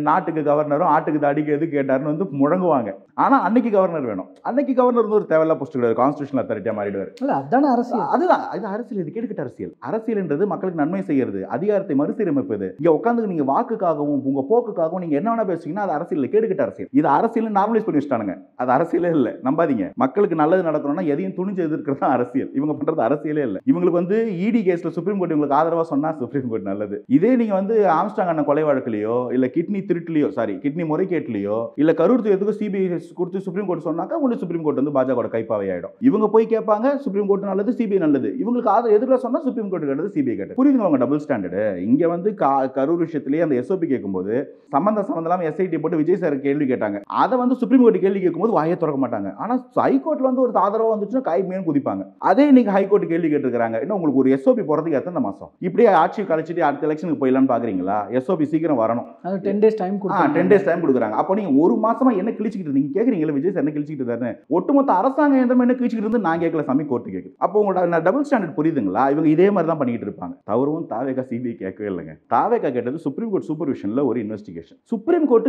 நாட்டுக்கு கவர்னரும் ஆட்டுக்கு தாடிக்கு எது கேட்டாருன்னு வந்து முழங்குவாங்க. ஆனால் அன்னைக்கு கவர்னர் வேணும். அன்னைக்கு கவர்னர் வந்து ஒரு தேவையில்லா போஸ்ட் கிடையாது, கான்ஸ்டியூஷனல் அத்தாரிட்டியாக மாறிடுவார். இல்லை அதுதானே அரசியல். அதுதான் இது அரசியல். இது கேட்டுக்கிட்ட அரசியல். அரசியல்ன்றது மக்களுக்கு நன்மை செய்யறது, அதிகாரத்தை மறுசீரமைப்பது. இங்கே உட்காந்து நீங்கள் வாக்குக்காகவும் உங்கள் போக்குக்காகவும் நீங்கள் என்ன வேணா பேசுவீங்கன்னா அது அரசியல், கேட்டுக்கிட்ட அரசியல். இது அரசியல் நார்மலைஸ் பண்ணி வச்சுட்டானுங்க. அது அரசியலே இல்லை, நம்பாதீங்க. மக்களுக்கு நல்லது நடக்கணும்னா எதையும் துணிஞ்சு எதிர்க்கிறது தான் அரசியல். இவங்க பண்றது அரசியலே இல்லை. இவங்களுக்கு வந்து இடி கேஸ்ல சுப்ரீம் கோர்ட் இவங்களுக்கு ஆதரவாக சொன்னா சுப்ரீம் கோர்ட் நல்லது. இதே நீங்க வந்து ஆம்ஸ்டாங் அண்ணன் கொலை வழக்குலையோ இல்ல கிட்னி திருட்டுலையோ கிட்னி முறைகேட்டுலையோ இல்ல கரூர் எதுக்கு சிபிஐ கொடுத்து சுப்ரீம் கோர்ட் சொன்னாக்கா உங்களுக்கு சுப்ரீம் கோர்ட் வந்து பாஜக கைப்பாவை ஆயிடும். இவங்க போய் கேட்பாங்க சுப்ரீம் கோர்ட் நல்லது, சிபிஐ நல்லது. இவங்களுக்கு எதிர்க்க சொன்னா சுப்ரீம் கோர்ட் கேட்டது, சிபிஐ கேட்டது. புரியுதுங்களா உங்க டபுள் ஸ்டாண்டர்டு? இங்க வந்து கரூர் விஷயத்திலேயே அந்த எஸ்ஓபி கேட்கும்போது சம்பந்தம் இல்லாம எஸ்ஐடி போட்டு விஜய் சார் கேள்வி கேட்டாங்க. அதை வந்து சுப்ரீம் கோர்ட் கேள்வி கேட்கும்போது வாயை திறக்க மாட்டாங்க. ஆனா ஹைகோர்ட்ல வந்து ஒரு ஆதரவா வந்துச்சுன்னா கை மீன் குதிப்பாங்க. அதே நீங்க ஹைகோர்ட் கேள்வி கேட்டிருக்காங்க, இன்னும் உங்களுக்கு ஒரு எஸ்ஓபி போறதுக்கு எத்தனை மாசம்? இப்படியே ஆட்சி கழிச்சிட்டு அடுத்த எலெக்ஷனுக்கு போயிடலான்னு பாக்குறீங்களா? எஸ்ஓபி சீக்கிரம் வரணும். 10 days டைம் கொடுத்தாங்க. 10 days டைம் கொடுக்குறாங்க. அப்போ நீங்க ஒரு மாசமா என்ன கிழிச்சிக்கிட்டு நீங்க கேக்குறீங்களா விஜய் சார் என்ன கிழிச்சிக்கிட்டு இருக்காரு? ஒட்டுமொத்த அரசாங்கம் என்ன கிழிச்சிக்கிட்டு இருந்து நான் கேட்கல, சாமி கோர்ட்டு கேட்குது. அப்போ உங்களோட டபுள் ஸ்டாண்டர்ட் புரியுதுங்களா? இவங்க இதே மாதிரி தான் பண்ணிட்டு இருப்பாங்க. தவறும் தாவேகா சிபிஐ கேட்கவே இல்லைங்க. தாவேகா கேட்டது சுப்ரீம் கோர்ட் சூப்பர்விஷன்ல ஒரு investigation. Supreme court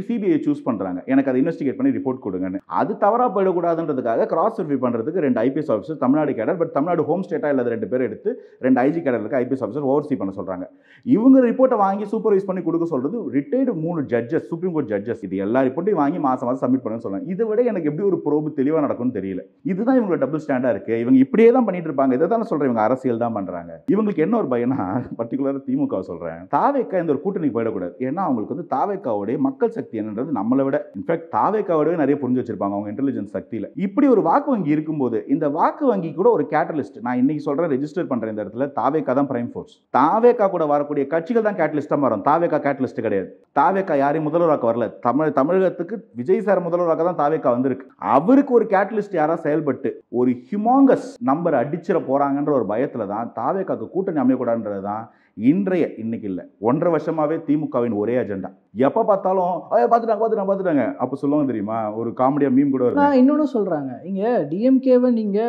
CBI choose பண்றாங்க, எனக்கு அதை இன்வெஸ்டிகேட் பண்ணி ரிப்போர்ட் கொடுங்கன்னு. அது தவறா போயிடக்கூடாதுன்றதுக்காக கிராஸ் வெரிஃபை பண்றதுக்கு 2 IPS officer Tamil Nadu cadre, but Tamil Nadu home ஸ்டேட்டா இல்லாத 2 பேர் எடுத்து 2 ஐஜி கேடருக்கு ஐபிஎஸ் ஆஃபீஸர் ஓவர்சி பண்ண சொல்றாங்க. இவங்க ரிப்போர்ட்டை வாங்கி சூப்பர்வைஸ் பண்ணி கொடுக்க சொல்றது retired 3 judges, supreme court judges. இது எல்லா ரிப்போர்ட்டையும் வாங்கி மாசம் சப்மிட் பண்ண சொல்றாங்க. இதை விட எனக்கு எப்படி ஒரு ப்ரோபு தெளிவா நடக்கும்னு தெரியல. இதுதான் இவங்க டபுள் ஸ்டாண்டா இருக்கு. இவங்க இப்படியே தான் பண்ணிட்டு இருப்பாங்க. இதை தான் சொல்றேன், இவங்க அரசியல் தான் பண்றாங்க. இவங்களுக்கு என்ன ஒரு பயனா, பர்டிகுலரா திமுக சொல்றேன், தாவேக்கா இந்த ஒரு கூட்டணிக்கு போயிடக்கூடாது. ஏன்னா அவங்களுக்கு வந்து தாவேக்காவுடைய மக்கள் சக்தி என்னன்றது நம்மளை விட, இன்ஃபேக்ட் தாவேக்காவோடவே நிறைய புரிஞ்சு வச்சிருப்பாங்க அவங்க இன்டெலிஜென்ஸ் சக்தியில. இப்படி ஒரு வாக்கு வங்கி இருக்கும்போது இந்த வாக்கு வங்கி கூட ஒரு கேட்டலிஸ்ட். நான் இன்னைக்கு சொல்றேன், ரெஜிஸ்டர் பண்றேன் இந்த இடத்துல, தாவேக்கா தான் பிரைம் ஃபோர்ஸ். தாவேக்கா கூட வரக்கூடிய கட்சிகள் தான் கேட்டலிஸ்டா மாறும். தாவேக்கா கேட்டலிஸ்ட் கிடையாது. தாவேக்கா யாரையும் முதல்வராக்க வரல. தமிழகத்துக்கு விஜய் சார் முதல்வராக தான் தாவேக்கா வந்திருக்கு. அவருக்கு ஒரு கேட்டலிஸ்ட் யாரா செயல்பட்டு ஒரு ஹியூமாங்கஸ் நம்பர் அடிச்சிட போறாங்கன்ற ஒரு பயத்துல தான் தாவேக்காக்கு கூட்டணி அமையக்கூடாதுன்றது தான் இன்னைக்கு இல்லை 1.5 வருஷமாவே திமுகவின் ஒரே அஜெண்டா. எப்ப பார்த்தாலும் பார்த்துட்டாங்க அப்ப சொல்லுவாங்க தெரியுமா, ஒரு காமெடியா மீம் கூட நான் இன்னொன்னு சொல்றாங்க, இங்க டிஎம்கேவை நீங்க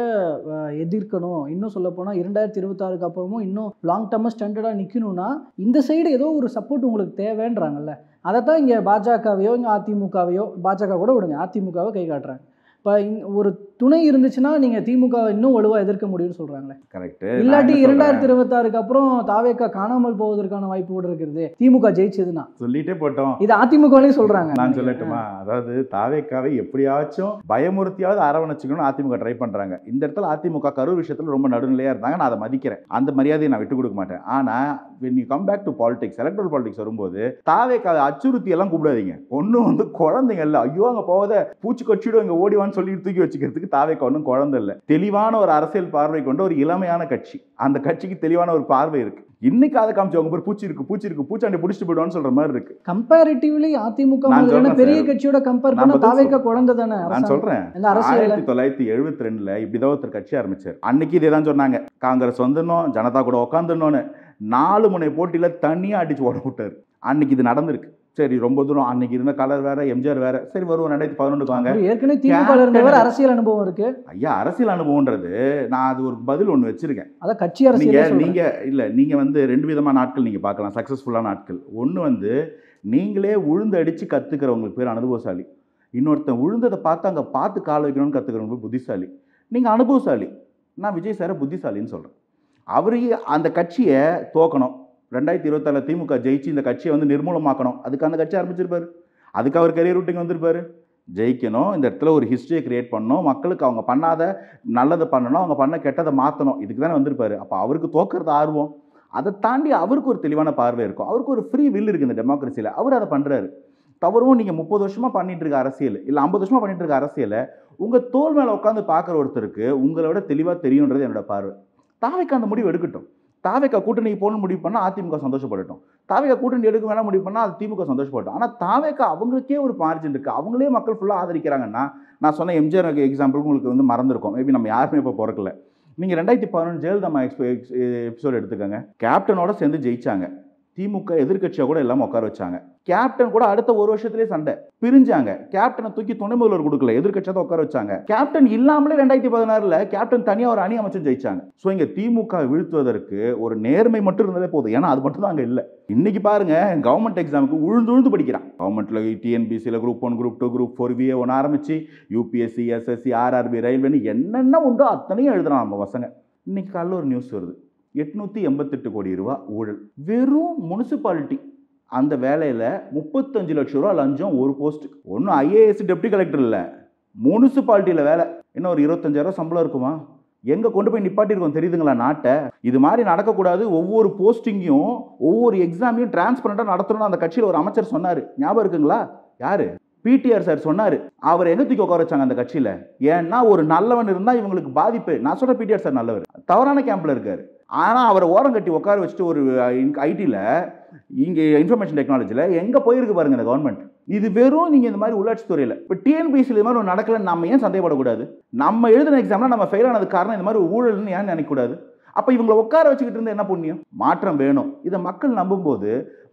எதிர்க்கணும், இன்னும் சொல்ல போனா 2026க்கு அப்புறமும் இன்னும் லாங் டர்ம் ஸ்டாண்டர்டா நிக்கணும்னா இந்த சைடு ஏதோ ஒரு சப்போர்ட் உங்களுக்கு தேவைன்றாங்கல்ல. அதைத்தான் இங்க பாஜகவையோ இங்க அதிமுகவையோ, பாஜக கூட விடுங்க, அதிமுகவை கை காட்டுறாங்க. இப்போ ஒரு துணை இருந்துச்சுன்னா நீங்க திமுக இன்னும் வலுவா எதிர்க்க முடியும்னு சொல்றாங்களே. கரெக்ட். இல்லாட்டி 2026க்கு அப்புறம் தாவேக்கா காணாமல் போவதற்கான வாய்ப்பு கூட இருக்குது திமுக ஜெயிச்சதுன்னா. சொல்லிட்டே போட்டோம். இது அதிமுகலையும் சொல்றாங்க. நான் சொல்லட்டுமா, அதாவது தாவேக்காவை எப்படியாச்சும் பயமுறுத்தியாவது அரவணைச்சுக்கணும்னு அதிமுக ட்ரை பண்றாங்க. இந்த இடத்துல அதிமுக கரூர் விஷயத்துல ரொம்ப நடுநிலையா இருந்தாங்க, நான் அதை மதிக்கிறேன். அந்த மரியாதையை நான் விட்டு கொடுக்க மாட்டேன். ஆனா when you come back to politics, electoral politics வரும்போது தாவேக்காவை அச்சுறுத்தி எல்லாம் கூப்பிடாதீங்க. ஒன்னும் வந்து குழந்தைங்க இல்ல, ஐயோ அங்க போவத பூச்சி கொச்சிடும் இங்க ஓடிவான்னு சொல்லி தூக்கி வச்சுக்கிறதுக்கு தாவேக்கா ஒன்றும் குழந்தை இல்லை. தெளிவான ஒரு அரசியல் பார்வை கொண்ட ஒரு இளமையான கட்சி. அந்த கட்சிக்கு தெளிவான ஒரு பார்வை இருக்கு. இன்னைக்கு அதை காமிச்சு அவங்க பேர் பூச்சாண்டி பிடிச்சிட்டு போயிடுவான்னு சொல்ற மாதிரி இருக்கு. கம்பேரிட்டிவ்லி அதிமுக பெரிய கட்சியோட கம்பேர் பண்ணா தாவேக்கா குழந்தை தானே. நான் சொல்றேன் 1972ல இப்படிதான் ஒருத்தர் கட்சி ஆரம்பிச்சார். அன்னைக்கு இதே தான் சொன்னாங்க, காங்கிரஸ் வந்துடணும், ஜனதா கூட உட்காந்துடணும்னு. 4 முனை போட்டியில தனியா அடிச்சு ஓட விட்டாரு. அன்னைக்கு இது நடந்திருக்கு. சரி, ரொம்ப தூரம் அன்னைக்கு இருந்த கலர் வேற, எம்ஜிஆர் வேற. சரி, வருவோம் 2011 வாங்க. ஏற்கனவே திமுக அரசியல் அனுபவம் இருக்கு. ஐயா, அரசியல் அனுபவம்ன்றது நான் அது ஒரு பதில் ஒன்று வச்சிருக்கேன். அதான் கட்சி அரசியல். நீங்க வந்து 2 விதமான ஆட்கள் நீங்க பார்க்கலாம், சக்சஸ்ஃபுல்லான ஆட்கள். ஒன்று வந்து நீங்களே உழுந்து அடிச்சு கத்துக்கிறவங்களுக்கு பேர் அனுபவசாலி. இன்னொருத்தன் உழுந்ததை பார்த்து அங்கே பார்த்து கால் வைக்கணும்னு கத்துக்கிறவங்களுக்கு புத்திசாலி. நீங்க அனுபவசாலி. நான் விஜய் சாரை புத்திசாலின்னு சொல்றேன். அவரையே அந்த கட்சியை தோக்கணும், 2027 திமுக ஜெயிச்சு இந்த கட்சியை வந்து நிர்மூலமாக்கணும், அதுக்கு அந்த கட்சி ஆரம்பிச்சிருப்பாரு. அதுக்கு அவர் கரியர் ரூட்டிங் வந்திருப்பாரு. ஜெயிக்கணும், இந்த இடத்துல ஒரு ஹிஸ்ட்ரியை கிரியேட் பண்ணணும், மக்களுக்கு அவங்க பண்ணாத நல்லதை பண்ணணும், அவங்க பண்ண கெட்டதை மாற்றணும், இதுக்கு தானே வந்திருப்பாரு. அப்போ அவருக்கு தோக்கிறது ஆர்வம். அதை தாண்டி அவருக்கு ஒரு தெளிவான பார்வை இருக்கும், அவருக்கு ஒரு ஃப்ரீ வில் இருக்குது இந்த டெமோக்ரஸியில். அவர் அதை பண்ணுறாரு. தவறும் நீங்கள் 30 வருஷமாக பண்ணிட்டு இருக்க அரசியல் இல்லை 50 வருஷமாக பண்ணிட்டு இருக்க அரசியலை உங்கள் தோல் மேலே உட்காந்து பார்க்குற ஒருத்தருக்கு உங்களை விட தெளிவாக தெரியுன்றது என்னோட பார்வை. தாவேக்கா அந்த முடிவு எடுக்கட்டும். தாவேக்கா கூட்டணிக்கு போகணும்னு முடிவு பண்ணால் அதிமுக சந்தோஷப்படட்டும். தாவேக்கா கூட்டணி எடுக்க வேணாம் முடிவு பண்ணால் அது திமுக சந்தோஷப்படட்டும். ஆனால் தாவேக்கா அவங்களுக்கே ஒரு மார்ஜின் இருக்குது, அவங்களே மக்கள் ஃபுல்லாக ஆதரிக்கிறாங்கன்னா, நான் சொன்ன எம்ஜிஆர் எக்ஸாம்பிள் உங்களுக்கு வந்து மறந்துருக்கும், மேபி நம்ம யாருமே இப்போ பிறக்கல. நீங்கள் 2011 ஜெயலலிதா எபிசோடு எடுத்துக்கோங்க. கேப்டனோட சேர்ந்து ஜெயிச்சாங்க. திமுக எதிர்க்கட்சியாக கூட இல்லாமல் உட்கார வச்சாங்க. கேப்டன் கூட அடுத்த ஒரு வருஷத்துலேயே சண்டை பிரிஞ்சாங்க. கேப்டனை தூக்கி துணை முதல்வர் கொடுக்கல, எதிர்க்கட்சியாக தான் உட்கார வச்சாங்க. கேப்டன் இல்லாமலே 2016 கேப்டன் தனியாக ஒரு அணி அமைச்சு ஜெயிச்சாங்க. ஸோ இங்கே திமுக வீழ்த்துவதற்கு ஒரு நேர்மை மட்டும் இருந்ததே போதும். ஏன்னா அது மட்டும் தான் அங்கே இல்லை. இன்னைக்கு பாருங்க, கவர்மெண்ட் எக்ஸாமுக்கு உழுந்து படிக்கிறான். கவர்மெண்ட்ல டிஎன்பிசியில் குரூப் 1, குரூப் 2, குரூப் 4, VA1 ஆரம்பிச்சு யூபிஎஸ்சி, SSC, RRB, ரயில்வேன்னு என்னென்ன உண்டோ அத்தனையும் எழுதுறான் நம்ம பசங்க. இன்னைக்கு காலையில் ஒரு நியூஸ் வருது, 888 கோடி ரூபா ஊழல். வெறும் முனிசிபாலிட்டி அந்த வேலையில் 35 லட்சம் ரூபா லஞ்சம் ஒரு போஸ்ட்டுக்கு. ஒன்றும் IAS டெப்டி கலெக்டர் இல்லை, முனிசிபாலிட்டியில் வேலை. இன்னும் ஒரு 25,000 சம்பளம் இருக்குமா? எங்கே கொண்டு போய் நிப்பாட்டிருக்கோம் தெரியுதுங்களா நாட்டை? இது மாதிரி நடக்கக்கூடாது. ஒவ்வொரு போஸ்டிங்கையும் ஒவ்வொரு எக்ஸாமையும் டிரான்ஸ்பரண்டாக நடத்தணும்னு அந்த கட்சியில் ஒரு அமைச்சர் சொன்னார். ஞாபகம் இருக்குங்களா? யாரு? PTR சார் சொன்னார். அவர் எங்க தூக்கி உட்கார வச்சாங்க அந்த கட்சியில்? ஏன்னா ஒரு நல்லவன் இருந்தால் இவங்களுக்கு பாதிப்பு. நான் சொல்ற PTR சார் நல்லவர், தவறான கேம்பில் இருக்காரு. ஆனால் அவரை ஓரம் கட்டி உட்கார வச்சுட்டு ஒரு ஐடியில், இங்கே இன்ஃபர்மேஷன் டெக்னாலஜியில் எங்கே போயிருக்கு பாருங்க இந்த கவர்மெண்ட். இது வெறும் நீங்கள் இந்த மாதிரி உள்ளாட்சி துறையில் இப்போ TNPSC இது மாதிரி ஒரு நடக்கலன்னு நம்ம ஏன் சந்தேகப்படக்கூடாது? நம்ம எழுதின எக்ஸாம்ல நம்ம ஃபெயில் ஆனதுக்கு காரணம் இந்த மாதிரி ஊழல்னு ஏன் நினைக்கக்கூடாது? அப்போ இவங்களை உட்கார வச்சுக்கிட்டு இருந்து என்ன புண்ணியம்? மாற்றம் வேணும். இதை மக்கள் நம்பும்போது,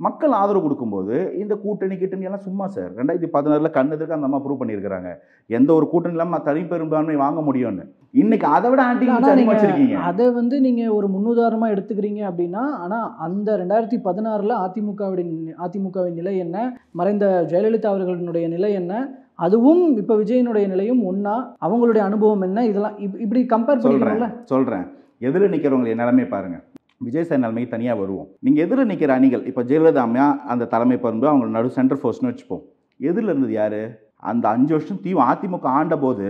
மக்கள் ஆதரவு கொடுக்கும்போது இந்த கூட்டணி எல்லாம் சும்மா சார். 2016 கண்ணதுக்கு அந்த அம்மா ப்ரூவ் பண்ணியிருக்கிறாங்க எந்த ஒரு கூட்டணி இல்லாமல் தனி பெரும்பான்மை வாங்க முடியும்னு. இன்னைக்கு அதை விட வச்சிருக்கீங்க. அதை நீங்க ஒரு முன்னுதாரணமா எடுத்துக்கிறீங்க அப்படின்னா, ஆனா அந்த 2016 அதிமுகவின் நிலை என்ன, மறைந்த ஜெயலலிதா அவர்களுடைய நிலை என்ன, அதுவும் இப்ப விஜயனுடைய நிலையும் ஒன்னா, அவங்களுடைய அனுபவம் என்ன, இதெல்லாம் இப்படி கம்பேர் பண்ணுறீங்களா? சொல்றேன். எதில் நிற்கிறவங்க நிலைமை பாருங்க. விஜய் சார் நிலைமைக்கு தனியாக வருவோம். நீங்கள் எதில் நிற்கிற அணிகள், இப்போ ஜெயலலிதா அம்மையா அந்த தலைமை பண்பு அவங்க நடு சென்டர் ஃபோர்ஸ்னு வச்சுப்போம். எதில் இருந்தது யாரு? அந்த 5 வருஷம் அதிமுக ஆண்ட போது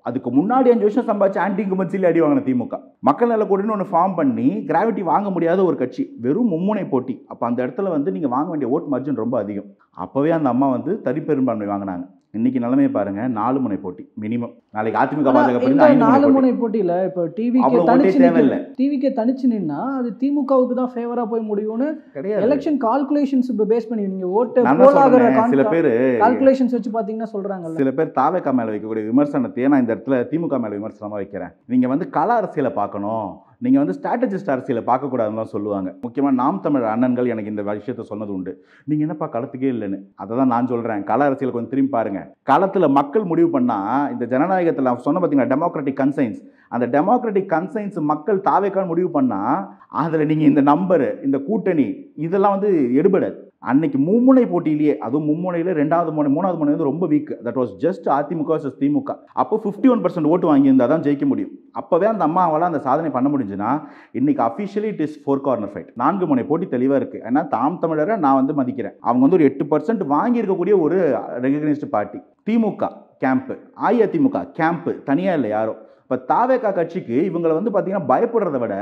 அதுக்கு முன்னாடி 5 வருஷம் சம்பாதிச்சு ஆன்டி இன்கம்பன்சில அடி வாங்கின திமுக மக்கள் நல கூட்டணின்னு ஒன்று ஃபார்ம் பண்ணி கிராவிட்டி வாங்க முடியாத ஒரு கட்சி, வெறும் மும்முனை போட்டி. அப்போ அந்த இடத்துல நீங்கள் வாங்க வேண்டிய ஓட் மார்ஜின் ரொம்ப அதிகம். அப்போவே அந்த அம்மா தனிப்பெரும்பான்மை வாங்கினாங்க. இன்னைக்கு நிலைமையை பாருங்க, 4 முனை போட்டி மினிமம். நாளைக்கு அதிமுக பாஜக 4 முனை போட்டியில் இப்போ டிவிக்கே தனிச்சு நின்னா அது திமுகவுக்கு தான் ஃபேவரா போய் முடியும்னு கிடையாது. எலெக்ஷன் கால்குலேஷன்ஸ் பேஸ் பண்ணி நீங்க ஓட்டு போலாகிற சில பேர் கால்குலேஷன்ஸ் வச்சு பாத்தீங்கன்னா சொல்றாங்க. சில பேர் தாவேகா மேல வைக்கக்கூடிய விமர்சனத்தை நான் இந்த இடத்துல திமுக மேல விமர்சனமா வைக்கிறேன். நீங்க கள அரசியலை பார்க்கணும், நீங்கள் ஸ்ட்ராட்டஜிஸ்ட் அரசியலை பார்க்கக்கூடாதுன்னு சொல்லுவாங்க. முக்கியமாக நாம் தமிழர் அண்ணன்கள் எனக்கு இந்த விஷயத்த சொன்னது உண்டு. நீங்கள் என்னப்பா களத்துக்கே இல்லைன்னு. அதை தான் நான் சொல்கிறேன். கள அரசியலை கொஞ்சம் திரும்பி பாருங்க. களத்தில் மக்கள் முடிவு பண்ணால், இந்த ஜனநாயகத்தில் சொன்ன பார்த்தீங்கன்னா டெமோக்ராட்டிக் கன்சைன்ஸ், அந்த டெமோக்ராட்டிக் கன்சைன்ஸ் மக்கள் தாவேக்கான முடிவு பண்ணால் அதில் நீங்கள் இந்த நம்பரு, இந்த கூட்டணி இதெல்லாம் எடுபடாது. அன்னைக்கு மும்முனை போட்டியிலேயே, அதுவும் மும்முனையில் 2வது முனை 3வது முனை ரொம்ப weak. That was just AIADMK versus DMK. அப்போ 51% ஓட்டு வாங்கியிருந்தால் தான் ஜெயிக்க முடியும். அப்போவே அந்த அம்மாவால் அந்த சாதனை பண்ண முடிஞ்சுன்னா, இன்னைக்கு officially it is 4 corner fight. 4 முனை போட்டி தெளிவாக இருக்குது. ஏன்னா தாம் தமிழரை நான் மதிக்கிறேன். அவங்க ஒரு 8% வாங்கியிருக்கக்கூடிய ஒரு ரெகக்னைஸ்டு பார்ட்டி. திமுக கேம்ப்பு, அஇஅதிமுக கேம்ப்பு தனியாக இல்லை யாரும். இப்போ தாவேகா கட்சிக்கு இவங்களை பார்த்தீங்கன்னா பயப்படுறத விட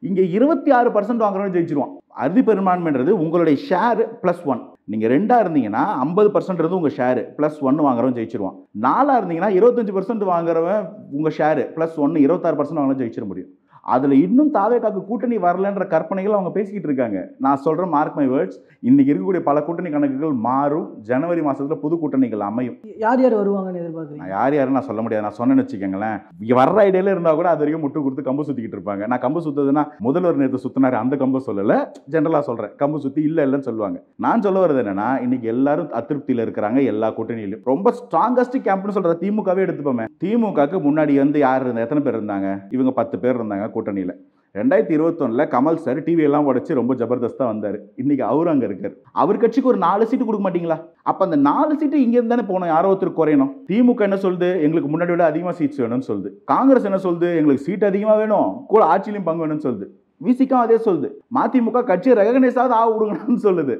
இங்கே 26% வாங்குறவங்க ஜெயிச்சிருவான். அறுதி பெரும்பான்மைன்றது உங்களுடைய ஷேர் +1. நீங்கள் 2ஆ இருந்தீங்கன்னா 50% இருந்து உங்கள் ஷேரு +1 வாங்குறவன் ஜெயிச்சிருவான். 4ஆ இருந்தீங்கன்னா 25% வாங்குறவன் உங்கள் ஷேரு +1 26% வாங்குறவன் ஜெயிச்சிட முடியும். அதில் இன்னும் தாவேகாக்கு கூட்டணி வரலன்ற கற்பனைகள் அவங்க பேசிக்கிட்டு இருக்காங்க. நான் சொல்கிறேன், மார்க் மை வேர்ட்ஸ், இன்னைக்கு இருக்கக்கூடிய பல கூட்டணி கணக்குகள் மாறும். ஜனவரி மாதத்தில் புது கூட்டணிகள் அமையும். யார் யார் வருவாங்கன்னு எதிர்பார்க்குறீங்க? யார் யாருன்னு நான் சொல்ல முடியாது. நான் சொன்னேன்னு வச்சுக்கோங்களேன், வர்ற ஐடியாவில் இருந்தால் கூட அது வரைக்கும் முட்டு கொடுத்து கம்பு சுற்றிக்கிட்டு இருப்பாங்க. நான் கம்பு சுற்றுதுன்னா முதல்வர் நேற்று சுற்றினாரு அந்த கம்பு சொல்லலை, ஜென்ரலாக சொல்கிறேன். கம்பு சுற்றி இல்லைன்னு சொல்லுவாங்க. நான் சொல்ல வருது என்னன்னா, இன்னைக்கு எல்லாரும் அதிருப்தியில் இருக்கிறாங்க. எல்லா கூட்டணியிலும் ரொம்ப ஸ்ட்ராங்கஸ்ட் கேம்ப்னு சொல்கிற திமுகவே எடுத்துப்போமே. திமுகக்கு முன்னாடி யார் இருந்தா, எத்தனை பேர் இருந்தாங்க? இவங்க 10 பேர் இருந்தாங்க கூட்டணியில். 2021 கமல் சார் டிவி எல்லாம் உடைச்சு ரொம்ப ஜபர்தஸ்தா வந்தார். இன்னைக்கு அவரு அங்கே இருக்காரு. அவர் கட்சிக்கு ஒரு 4 சீட்டு கொடுக்க மாட்டீங்களா? அப்போ அந்த 4 சீட்டு இங்கே இருந்தானே போனோம். யாரோ ஒருத்தர் குறையணும். திமுக என்ன சொல்லுது? எங்களுக்கு முன்னாடி விட அதிகமாக சீட்ஸ் வேணும்னு சொல்லுது. காங்கிரஸ் என்ன சொல்லுது? எங்களுக்கு சீட் அதிகமாக வேணும், கூட ஆட்சியிலையும் பங்கு வேணும்னு சொல்லுது. விசிக்கும் அதே சொல்லுது. மதிமுக கட்சியை ரெகனைஸாவது ஆக விடுங்கன்னு சொல்லுது.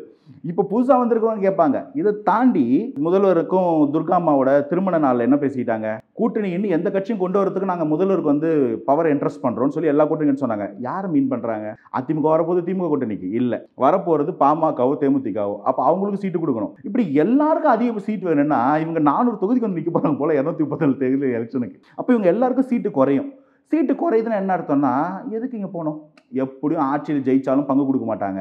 இப்போ புதுசாக வந்திருக்கவங்க கேட்பாங்க. இதை தாண்டி முதல்வருக்கும் துர்காம்மாவோட திருமண நாளில் என்ன பேசிக்கிட்டாங்க? கூட்டணி இன்னும் எந்த கட்சியும் கொண்டு வரதுக்கு நாங்கள் முதல்வருக்கு பவர் இன்ட்ரெஸ்ட் பண்ணுறோம்னு சொல்லி எல்லா கூட்டணின்னு சொன்னாங்க. யாரை மீன் பண்ணுறாங்க? அதிமுக வரப்போது திமுக கூட்டணிக்கு இல்லை, வரப்போகிறது பாமகவோ தேமுதிகவோ. அப்போ அவங்களுக்கு சீட்டு கொடுக்கணும். இப்படி எல்லாருக்கும் அதிக சீட் வேணும்னா இவங்க 400 தொகுதிக்கு நிற்க போகிறாங்க போல 237 தேர்தல் எலெக்ஷனுக்கு. அப்போ இவங்க எல்லாருக்கும் சீட்டு குறையும். சீட்டு குறையுதுன்னா என்ன அர்த்தம்னா, எதுக்கு இங்கே போகணும்? எப்படியும் ஆட்சியில் ஜெயிச்சாலும் பங்கு கொடுக்க மாட்டாங்க.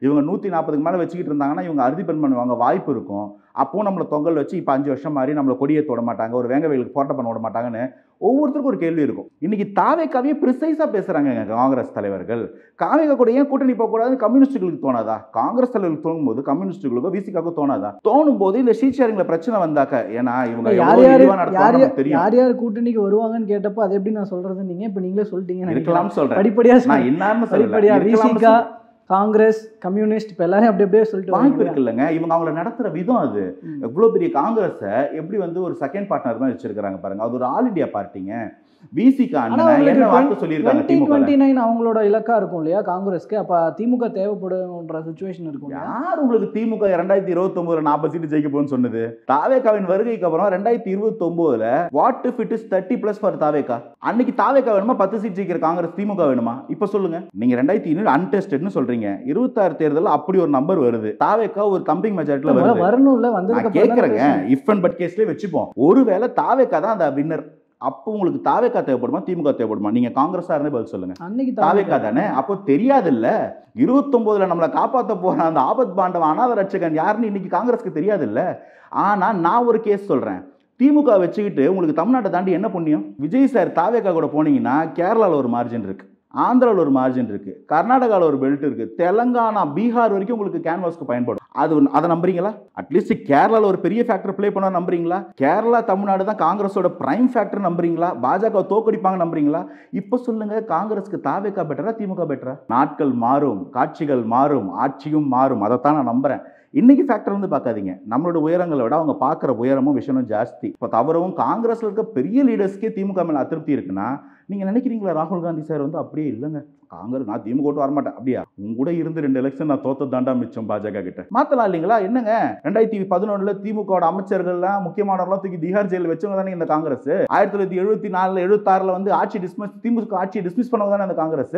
இவங்க 140க்கு மேலே வச்சுக்கிட்டு இருந்தாங்கன்னா இவங்க அறுதி பெரும்பான்மை வாங்க வாய்ப்பு இருக்கும். அப்போவும் நம்மளை தொங்கல் வச்சு இப்போ 5 வருஷம் மாதிரி நம்மளை கொடியை தொட மாட்டாங்க, ஒரு வேங்க வயலுக்கு போராட்டம் பண்ண விட மாட்டாங்கன்னு ஒவ்வொருத்தருக்கும் ஒரு கேள்வி இருக்கும். இன்னைக்கு தாவேக்காவே ப்ரிசைஸாக பேசுகிறாங்க காங்கிரஸ் தலைவர்கள். தாவேக்கா கூட ஏன் கூட்டணி போகக்கூடாது கம்யூனிஸ்டுகளுக்கு தோணாதா? காங்கிரஸ் தலைவர்களுக்கு தோணும் போது கம்யூனிஸ்டுகளுக்கோ விசிகாவுக்கு தோணாதா? தோணும் போது இந்த ஷீட் ஷேரிங்ல பிரச்சனை வந்தாக்க, ஏன்னா இவங்க யார் யார் கூட்டணிக்கு வருவாங்கன்னு கேட்டப்போ அதை எப்படி நான் சொல்றது? நீங்க இப்ப நீங்களே சொல்லிட்டீங்க. இருக்கலாம் சொல்றேன், படிப்படியா நான் என்னன்னு படிப்படியா விசிகா, காங்கிரஸ், கம்யூனிஸ்ட் இப்ப எல்லாரும் அப்படி அப்படியே சொல்லிட்டு வாய்ப்பு இருக்குல்லங்க. இவங்க அவங்கள நடத்துற விதம் அது. எவ்வளவு பெரிய காங்கிரஸை எப்படி வந்து ஒரு செகண்ட் பார்ட்னர் மாதிரி வச்சிருக்காங்க பாருங்க. அது ஒரு ஆல் இண்டியா பார்ட்டிங்க. விசிகா என்ன வார்த்தை சொல்லியிருக்காங்க? 2029 அவங்களோட இலக்கா இருக்கும் இல்லையா காங்கிரஸ்க்கு. அப்ப திமுக தேவைப்படும்ன்ற சிச்சுவேஷன் இருக்கும். யார் உங்களுக்கு திமுக 2029 40 சீட்டு ஜெயிக்க போகுன்னு சொன்னது? தாவேகாவின் வருகைக்கு அப்புறம் 2029 what if it is 30+ for TVK. அன்னைக்கு தாவேகா வேணுமா 10 சீட் ஜெயிக்கிற காங்கிரஸ் திமுக வேணுமா? இப்ப சொல்லுங்க. நீங்க 2020 அன்டெஸ்டட்னு சொல்றீங்க. 26 தேர்தல் அப்படி ஒரு நம்பர் வருது. தாவேகா ஒரு தம்பிங் மெஜாரிட்டில வருது. வரணும்ல வந்து கேக்குறேங்க. இஃப் அண்ட் பட் கேஸ்லயே வச்சுப்போம். ஒருவேளை தாவேகா தான் அந்த வின்னர். அப்போ உங்களுக்கு தாவேக்கா தேவைப்படுமா திமுக தேவைப்படுமா? நீங்க காங்கிரஸா இருந்தே பதில் சொல்லுங்க. அன்னைக்கு தாவேக்கா தானே. அப்போ தெரியாது இல்ல 29 நம்மளை காப்பாற்ற போற அந்த ஆபத் பாண்டவ அநாத ரட்சகன் யாருன்னு இன்னைக்கு காங்கிரஸ்க்கு தெரியாது இல்ல. ஆனா நான் ஒரு கேஸ் சொல்றேன். திமுக வச்சுக்கிட்டு உங்களுக்கு தமிழ்நாட்டை தாண்டி என்ன புண்ணியம்? விஜய் சார் தாவேக்கா கூட போனீங்கன்னா கேரளாவில் ஒரு மார்ஜின் இருக்கு, ஆந்திராவில் ஒரு மார்ஜின் இருக்கு, கர்நாடகாவில் ஒரு பெல்ட் இருக்கு, தெலங்கானா பீகார் வரைக்கும் உங்களுக்கு கேன்வாஸ்க்கு பயன்படும். அதை நம்புறீங்களா? அட்லீஸ்ட் கேரளாவில் ஒரு பெரிய ஃபேக்டர் பிளே பண்ண நம்புறீங்களா? கேரளா தமிழ்நாடு தான் காங்கிரஸோட பிரைம் ஃபேக்டர் நம்புறீங்களா? பாஜக தோக்கடிப்பாங்க நம்புறீங்களா? இப்போ சொல்லுங்க, காங்கிரஸ்க்கு தாவேக்கா பெட்டரா திமுக பெட்டரா? நாட்கள் மாறும், காட்சிகள் மாறும், ஆட்சியும் மாறும். அதைத்தான் நான் நம்புறேன். இன்னைக்கு ஃபேக்டர் வந்து பார்க்காதீங்க. நம்மளோட உயரங்களை விட அவங்க பார்க்குற உயரமும் விஷயமும் ஜாஸ்தி. இப்போ தவறவும் காங்கிரஸில் இருக்க பெரிய லீடர்ஸ்க்கே திமுக மேலே அதிருப்தி இருக்குன்னா நீங்கள் நினைக்கிறீங்களா ராகுல் காந்தி சார் வந்து அப்படியே இல்லைங்க காங்கிரஸ் நான் திமுக ஓட்டு வரமாட்டேன் அப்படியா? உங்க கூட இருந்து 2 எலெக்ஷன் நான் தோத்த தாண்டா மிச்சம் பாஜக கிட்ட. மாத்தலாம் இல்லைங்களா? என்னங்க 2011 திமுக அமைச்சர்கள்லாம் முக்கியமானவர்களாம் தூக்கி திஹார் ஜெயிலில் வச்சவங்க தானே இந்த காங்கிரஸ். 1974 76 வந்து ஆட்சி டிஸ்மிஸ், திமுக ஆட்சியை டிஸ்மிஸ் பண்ணவங்க தானே அந்த காங்கிரஸ்.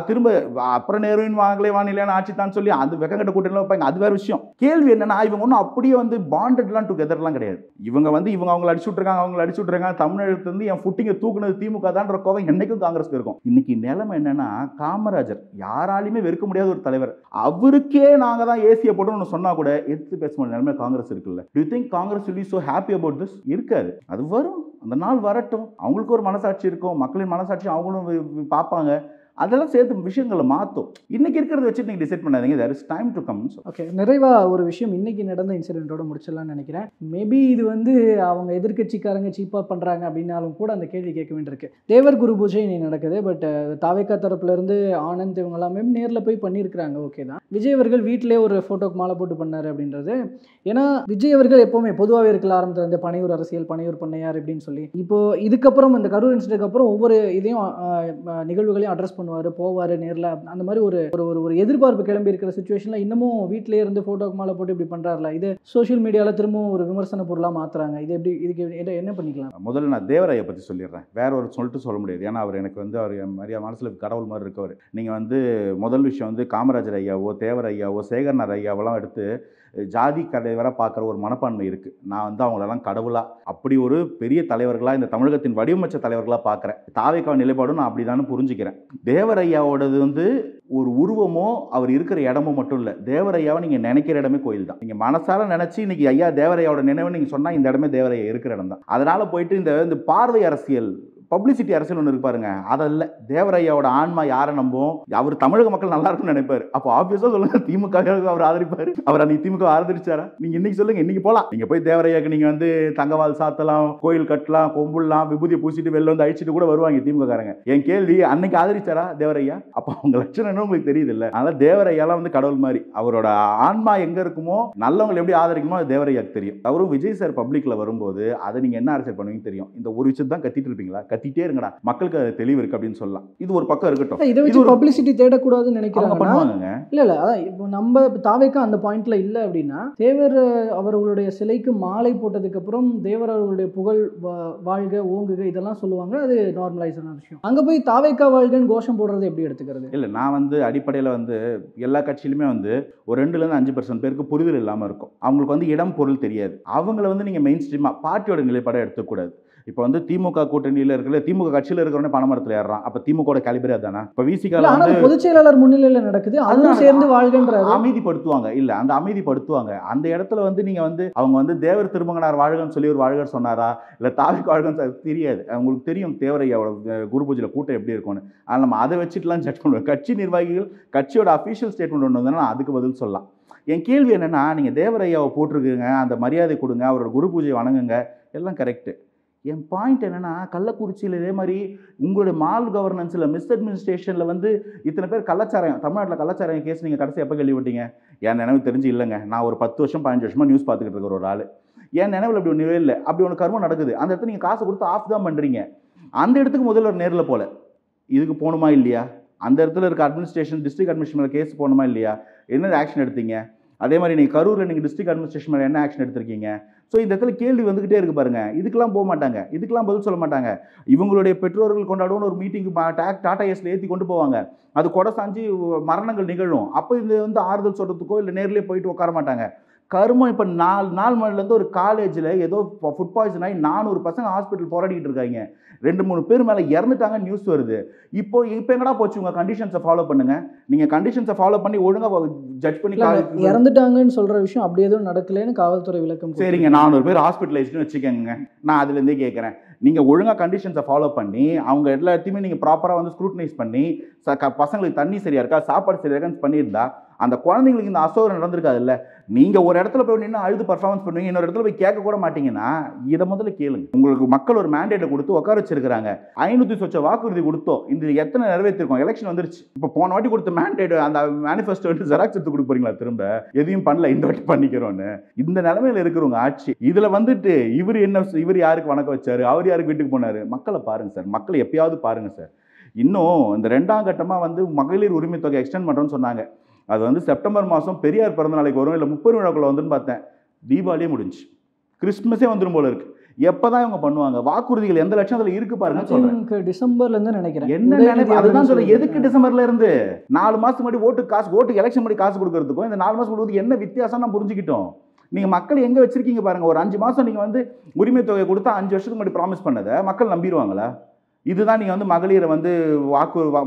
திரும்ப அப்புறம் நேருவின் வாங்கலே வானிலையான ஆட்சி தான் சொல்லி அந்த வெக்கங்கட்ட கூட்டணியில் வைப்பாங்க. அது வேற விஷயம். கேள்வி என்னன்னா, இவங்க ஒன்றும் அப்படியே வந்து பாண்டட்லாம் டுகெதர்லாம் கிடையாது. இவங்க வந்து இவங்க அவங்களை அடிச்சு விட்டுருக்காங்க, அவங்களை அடிச்சு விட்டுருக்காங்க. தமிழகத்துல இருந்து என் ஃபுட்டிங்கை தூக்குனது திமுக தான்ற கோவம் என்னைக்கும் காங்கிரஸ்க்கு இருக்கும். இன்னைக்கு நிலைமை என்னன்னா, காமராஜர் யாராலையுமே வெறுக்க முடியாத ஒரு தலைவர். அவருக்கே நாங்க தான் ஏசியை போட்டு சொன்னா கூட எடுத்து பேச முடிய நிலைமை காங்கிரஸ் இருக்குல்ல. To you think Congress will be so happy about this? இருக்காது. அது வரும், அந்த நாள் வரட்டும். அவங்களுக்கு ஒரு மனசாட்சி இருக்கும், மக்களின் மனசாட்சி அவங்களும் பார்ப்பாங்க. அதெல்லாம் சேர்த்து விஷயங்களை மாற்றும். இன்னைக்கு இருக்கிறத வச்சு நீங்கள் டிசைட் பண்ணாதீங்க. there is time to come. Okay, நிறைவாக ஒரு விஷயம் இன்னைக்கு நடந்த இன்சிடென்ட்டோட முடிச்சிடலாம்னு நினைக்கிறேன். மேபி இது வந்து அவங்க எதிர்கட்சிக்காரங்க சீப்பாக பண்ணுறாங்க அப்படின்னாலும் கூட அந்த கேள்வி கேட்க வேண்டியிருக்கு. தேவர் குரு பூஜை இன்னைக்கு நடக்குது. பட் தாவேக்கா தரப்புலேருந்து ஆனந்த் இவங்க எல்லாமே நேரில் போய் பண்ணியிருக்கிறாங்க. ஓகே தான். விஜய் அவர்கள் வீட்டிலே ஒரு ஃபோட்டோக்கு மாலை போட்டு பண்ணார் அப்படின்றது. ஏன்னா விஜய் அவர்கள் எப்போவுமே பொதுவாகவே இருக்கலாம் ஆரம்பத்தில் இந்த பனையூர் அரசியல், பனையூர் பண்ணையார் அப்படின்னு சொல்லி. இப்போது இதுக்கப்புறம் இந்த கரூர் இன்சிடென்ட்க்கு அப்புறம் ஒவ்வொரு இதையும் நிகழ்வுகளையும் அட்ரஸ் பண்ணுவார், போவார் நேரில். அந்த மாதிரி ஒரு ஒரு எதிர்பார்ப்பு கிளம்பி இருக்கிற சுச்சுவேஷனில் இன்னமும் வீட்டிலே இருந்து ஃபோட்டோக்கு மேலே போட்டு இப்படி பண்ணுறாருல, இது சோஷியல் மீடியாவில் திரும்பவும் ஒரு விமர்சன பொருளாக மாற்றுறாங்க. இது எப்படி, இதுக்கு என்ன பண்ணிக்கலாம்? முதல்ல நான் தேவராயை பற்றி சொல்லிடுறேன். வேற ஒரு சொல்லிட்டு சொல்ல முடியாது. ஏன்னா அவர் எனக்கு வந்து அவர் நிறைய மனசில் கடவுள் மாதிரி இருக்கவர். நீங்கள் வந்து முதல் விஷயம் வந்து காமராஜர் ஐயாவோ தேவர் ஐயாவோ சேகர்நாத் ஐயாவெல்லாம் எடுத்து ஜாதி தலைவராக பார்க்குற ஒரு மனப்பான்மை இருக்குது. நான் வந்து அவங்களெல்லாம் கடவுளாக அப்படி ஒரு பெரிய தலைவர்களாக இந்த தமிழகத்தின் வடிவமைச்ச தலைவர்களாக பார்க்குறேன். தாவேக்கா நிலைப்பாடும் நான் அப்படி தானே புரிஞ்சுக்கிறேன். தேவர் ஐயாவோடது வந்து ஒரு உருவமோ அவர் இருக்கிற இடமோ மட்டும் இல்லை. தேவர் ஐயாவை நீங்கள் நினைக்கிற இடமே கோயில் தான். நீங்கள் மனசால நினச்சி இன்னைக்கு ஐயா தேவர் ஐயாவோட நினைவு நீங்கள் சொன்னால் இந்த இடமே தேவர் ஐயா இருக்கிற இடம் தான். அதனால் போயிட்டு இந்த பார்வை அரசியல், பப்ளிசிட்டி அரசியல் ஒன்று இருக்கு பாருங்க, அதல்ல. தேவர் ஐயாவோட ஆன்மா யாரை நம்பும்? அவர் தமிழக மக்கள் நல்லா இருக்குன்னு நினைப்பாரு. அப்போ ஆப்வியஸா சொல்லுங்க, திமுக அவர் ஆதரிப்பாரு. அவர் அன்னைக்கு திமுக ஆதரிச்சாரா? நீங்க இன்னைக்கு சொல்லுங்க. இன்னைக்கு போலாம், நீங்க போய் தேவர் ஐயாக்கு நீங்க வந்து தங்கவால் சாத்தலாம், கோயில் கட்டலாம், கொம்புலாம், விபூதியை பூசிட்டு வெளில வந்து அழிச்சிட்டு கூட வருவாங்க திமுக காரங்க. என் கேள்வி, அன்னைக்கு ஆதரிச்சாரா தேவர் ஐயா? அப்போ அவங்க லட்சணம் என்ன உங்களுக்கு தெரியுது இல்ல? அதனால தேவர் ஐயாலாம் வந்து கடவுள் மாதிரி. அவரோட ஆன்மா எங்க இருக்குமோ, நல்லவங்களை எப்படி ஆதரிக்குமோ அது தேவர் ஐயாக்கு தெரியும். அவரும் விஜய் சார் பப்ளிக்ல வரும்போது அதை நீங்க என்ன அரசியல் பண்ணுவீங்க தெரியும். இந்த ஒரு விஷயம் தான் கத்திட்டு இருப்பீங்களா? கத்திட்டே இருங்கடா, மக்களுக்கு அது தெளிவு இருக்கு அப்படின்னு சொல்லலாம். இது ஒரு பக்கம் இருக்கட்டும். இதை வச்சு பப்ளிசிட்டி தேடக்கூடாதுன்னு நினைக்கிறாங்க. பண்ணுவாங்க. இல்ல அதான் இப்போ நம்ம தாவேக்கா அந்த பாயிண்ட்ல இல்ல அப்படின்னா, தேவர் அவர்களுடைய சிலைக்கு மாலை போட்டதுக்கு அப்புறம் தேவர் அவர்களுடைய புகழ் வாழ்க ஓங்குக இதெல்லாம் சொல்லுவாங்க. அது நார்மலைஸான விஷயம். அங்க போய் தாவேக்கா வாழ்கன்னு கோஷம் போடுறது எப்படி எடுத்துக்கிறது? இல்ல, நான் வந்து அடிப்படையில் வந்து எல்லா கட்சியிலுமே வந்து ஒரு 2-5% பேருக்கு புரிதல் இல்லாமல் இருக்கும். அவங்களுக்கு வந்து இடம் பொருள் தெரியாது. அவங்கள வந்து நீங்க மெயின் ஸ்ட்ரீமா பார்ட்டியோட நிலைப்பாடை எடுத்துக்கூடாது. இப்போ வந்து திமுக கூட்டணியில் இருக்கிற திமுக கட்சியில் இருக்கிறவனே பணமரத்தில் ஏறான். அப்போ திமுக கேலிபரே தானே. இப்போ விசிகால வந்து பொதுச் செயலாளர் முன்னிலையில் நடக்குது, அதுவும் சேர்ந்து வாழ்கின்றாரு. அமைதிப்படுத்துவாங்க இல்ல, அந்த அமைதிப்படுத்துவாங்க. அந்த இடத்துல வந்து நீங்க வந்து அவங்க வந்து தேவர் திருமங்கனார் வாழ்கன்னு சொல்லி ஒரு வாழ்கர் சொன்னாரா, இல்ல தாவிக் வாழ்கன்னு தெரியாது. அவங்களுக்கு தெரியும் தேவரையாவோட குரு பூஜையில கூட்டம் எப்படி இருக்கும்னு. ஆனால் நம்ம அதை வச்சுட்டுலாம் ஜட்ஜ் பண்ணுவோம். கட்சி நிர்வாகிகள் கட்சியோட அஃபீஷியல் ஸ்டேட்மெண்ட் ஒன்று வந்தோன்னா அதுக்கு பதில் சொல்லலாம். என் கேள்வி என்னன்னா, நீங்க தேவரையாவை போட்டிருக்குங்க, அந்த மரியாதை கொடுங்க, அவரோட குரு பூஜை வணங்குங்க, எல்லாம் கரெக்டு. என் பாயிண்ட் என்னன்னா, கள்ளக்குறிச்சியில் இதே மாதிரி உங்களுடைய மால் கவர்னன்ஸில் மிஸ் அட்மினிஸ்ட்ரேஷனில் வந்து இத்தனை பேர் கள்ளச்சாராயம், தமிழ்நாட்டில் கள்ளச்சாராயம் கேஸ் நீங்கள் கடைசி எப்போ கேள்விப்பட்டீங்க? என் நினைவு தெரிஞ்சு இல்லைங்க. நான் ஒரு 10 வருஷம் 15 வருஷமாக நியூஸ் பார்த்துக்கிட்டு இருக்கிற ஒரு ஆள். என் நினைவில் அப்படி ஒன்று இல்லை. அப்படி ஒன்று கர்மம் நடக்குது. அந்த இடத்துல நீங்கள் காசு கொடுத்து ஆஃப் தான் பண்ணுறீங்க. அந்த இடத்துக்கு முதல்ல நேரில் போல இதுக்கு போகணுமா இல்லையா? அந்த இடத்துல இருக்க அட்மினிஸ்ட்ரேஷன் டிஸ்ட்ரிக்ட் அட்மினிஸ்ட்ரேஷன் கேஸ் போகணுமா இல்லையா? என்ன ஆக்ஷன் எடுத்தீங்க? அதே மாதிரி நீங்கள் கரூரில் நீங்கள் டிஸ்ட்ரிக்ட் அட்மினிஸ்ட்ரேஷன் மேலே என்ன ஆக்ஷன் எடுத்திருக்கீங்க? ஸோ இந்த இடத்துல கேள்வி வந்துகிட்டே இருக்கு பாருங்க. இதுக்கெல்லாம் போக மாட்டாங்க, இதுக்கெல்லாம் பதில் சொல்ல மாட்டாங்க. இவங்களுடைய பெற்றோர்கள் கொண்டாடுவோன்னு ஒரு மீட்டிங்கு டாடா ஏஸ்ல ஏற்றி கொண்டு போவாங்க. அது கொடை சாஞ்சி மரணங்கள் நிகழும். அப்போ இது வந்து ஆறுதல் சொல்கிறதுக்கோ இல்லை நேர்லேயே போயிட்டு உட்கார மாட்டாங்க. கருமம். இப்போ 4 மணிலேருந்து ஒரு காலேஜில் ஏதோ ஃபுட் பாய்சன் ஆகி 400 பசங்க ஹாஸ்பிட்டல் போராடிக்கிட்டு இருக்காங்க. 2-3 பேர் மேலே இறந்துட்டாங்க நியூஸ் வருது. இப்போ எங்கடா போச்சு உங்கள் கண்டிஷன்ஸை ஃபாலோ பண்ணுங்க. நீங்கள் கண்டிஷன்ஸை ஃபாலோ பண்ணி ஒழுங்காக ஜட்ஜ் பண்ணி இறந்துட்டாங்கன்னு சொல்கிற விஷயம் அப்படி எதுவும் நடக்கலைன்னு காவல்துறை விளக்கம். சரிங்க, 400 பேர் ஹாஸ்பிட்டலைஸ்டுன்னு வச்சுக்கோங்க. நான் அதுலேருந்தே கேட்குறேன், நீங்கள் ஒழுங்காக கண்டிஷன்ஸை ஃபாலோ பண்ணி அவங்க எல்லாத்தையுமே நீங்கள் ப்ராப்பராக வந்து ஸ்க்ரூட்டனைஸ் பண்ணி பசங்களுக்கு தண்ணி சரியாக இருக்கா, சாப்பாடு சரியாக இருக்கான்னு பண்ணியிருந்தா அந்த குழந்தைங்களுக்கு இந்த அசோகரம் நடந்திருக்காது இல்லை. நீங்கள் ஒரு இடத்துல போய் நின்று அழுது பர்ஃபார்மன்ஸ் பண்ணுவீங்க, இன்னொரு இடத்துல போய் கேட்க கூட மாட்டீங்கன்னா இதை முதல்ல கேளுங்க. உங்களுக்கு மக்கள் ஒரு மேண்டேட்டை கொடுத்து உட்கார வச்சிருக்காங்க. 500 சொச்ச வாக்குறுதி கொடுத்தோம், இந்த எத்தனை நிறைவேற்றிருக்கோம்? எலெக்ஷன் வந்துருச்சு. இப்போ போன வாட்டி கொடுத்த மேண்டேட் அந்த மேனிஃபெஸ்டோ வந்து ஜெராக்ஸ் எடுத்து கொடுக்க போறீங்களா? திரும்ப எதையும் பண்ணல, இந்த வாட்டி பண்ணிக்கிறோன்னு. இந்த நிலைமையில இருக்கிறவங்க ஆட்சி. இதுல வந்துட்டு இவர் யாருக்கு வணக்கம் வச்சாரு, அவர் யாருக்கு வீட்டுக்கு போனாரு? மக்களை பாருங்க சார், மக்களை எப்பயாவது பாருங்க சார். இன்னும் இந்த 2ஆம் கட்டமாக வந்து மகளிர் உரிமை தொகை எக்ஸ்டெண்ட் பண்ணுறோன்னு சொன்னாங்க. அது வந்து செப்டம்பர் மாதம் பெரியார் பிறந்த நாளைக்கு வரும், இல்லை 30 விழாக்குள்ள வந்துன்னு பார்த்தேன். தீபாவளியே முடிஞ்சு, கிறிஸ்துமஸே வந்துடும் போல இருக்கு. எப்பதான் இவங்க பண்ணுவாங்க? வாக்குறுதிகள் எந்த லட்சத்துல இருக்கு பாருங்க. சொல்றேன் டிசம்பர்ல இருந்து நினைக்கிறேன். என்ன நினைப்பு? அதுதான் சொல்ல, எதுக்கு டிசம்பர்ல இருந்து? 4 மாசத்துக்கு முன்னாடி ஓட்டு எலெக்ஷன் முன்னாடி காசு கொடுக்கறதுக்கும் இந்த 4 மாசம் கொடுத்து என்ன வித்தியாசம் நான் புரிஞ்சுக்கிட்டோம். நீங்க மக்கள் எங்க வச்சிருக்கீங்க பாருங்க. ஒரு 5 மாசம் நீங்க வந்து உரிமை தொகை கொடுத்தா 5 வருஷத்துக்கு முன்னாடி ப்ராமிஸ் பண்ணதை மக்கள் நம்பிடுவாங்களா? இதுதான் நீங்கள் வந்து மகளிரை வந்து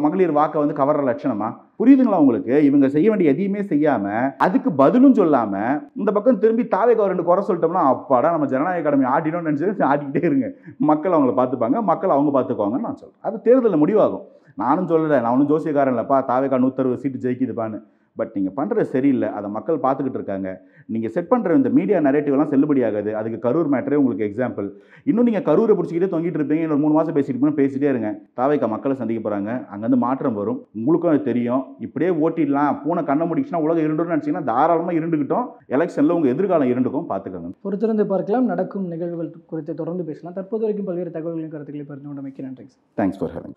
மகளிர் வாக்கை வந்து கவர்ற லட்சணமா? புரியுதுங்களா உங்களுக்கு? இவங்க செய்ய வேண்டிய எதையுமே செய்யாமல் அதுக்கு பதிலும் சொல்லாமல் இந்த பக்கம் திரும்பி தாவேக்கு 2 குறை சொல்லிட்டோம்னா அப்பாடா நம்ம ஜனநாயக கடமை ஆடினோம்னு நினச்சி ஆடிக்கிட்டே இருங்க. மக்கள் அவங்கள பார்த்துப்பாங்க, மக்கள் அவங்க பார்த்துக்குவாங்கன்னு நான் சொல்கிறேன். அது தேர்தலில் முடிவாகும். நானும் சொல்லலை, நான் ஒன்றும் ஜோசியக்காரன் இல்லைப்பா தாவேக்கா 160 சீட்டு ஜெயிக்குதுப்பான்னு. பட் நீங்கள் பண்ணுறது சரியில்லை, அதை மக்கள் பார்த்துக்கிட்டு இருக்காங்க. நீங்கள் செட் பண்ணுற இந்த மீடியா நரேட்டிவ்லாம் செல்லுபடி ஆகாது. அதுக்கு கரூர் மேட்டரே உங்களுக்கு எக்ஸாம்பிள். இன்னும் நீங்கள் கரூரை பிடிச்சிக்கிட்டே தொங்கிட்டு இருப்பீங்க. இன்னொரு 3 மாதம் பேசிகிட்டே இருங்க. தாவேக்கா மக்களை சந்திக்க போகிறாங்க, அங்கேருந்து மாற்றம் வரும். உங்களுக்கும் அது தெரியும். இப்படியே ஓட்டிடலாம், பூனை கண்ணை முடிச்சுன்னா உலகம் இருண்டுன்னு நினச்சிங்கன்னா தாராளமாக இருண்டுக்கிட்டோம். எலெக்ஷனில் உங்கள் எதிர்காலம் இருண்டுக்கும், பார்த்துக்கோங்க. பொறுத்திருந்து பார்க்கலாம். நடக்கும் நிகழ்வுகள் குறித்து தொடர்ந்து பேசலாம். தற்போது வரைக்கும் பல்வேறு தகவல்களையும் கருத்துக்களை பகிர்ந்து கொண்டமைக்கு நன்றி. Thanks for having.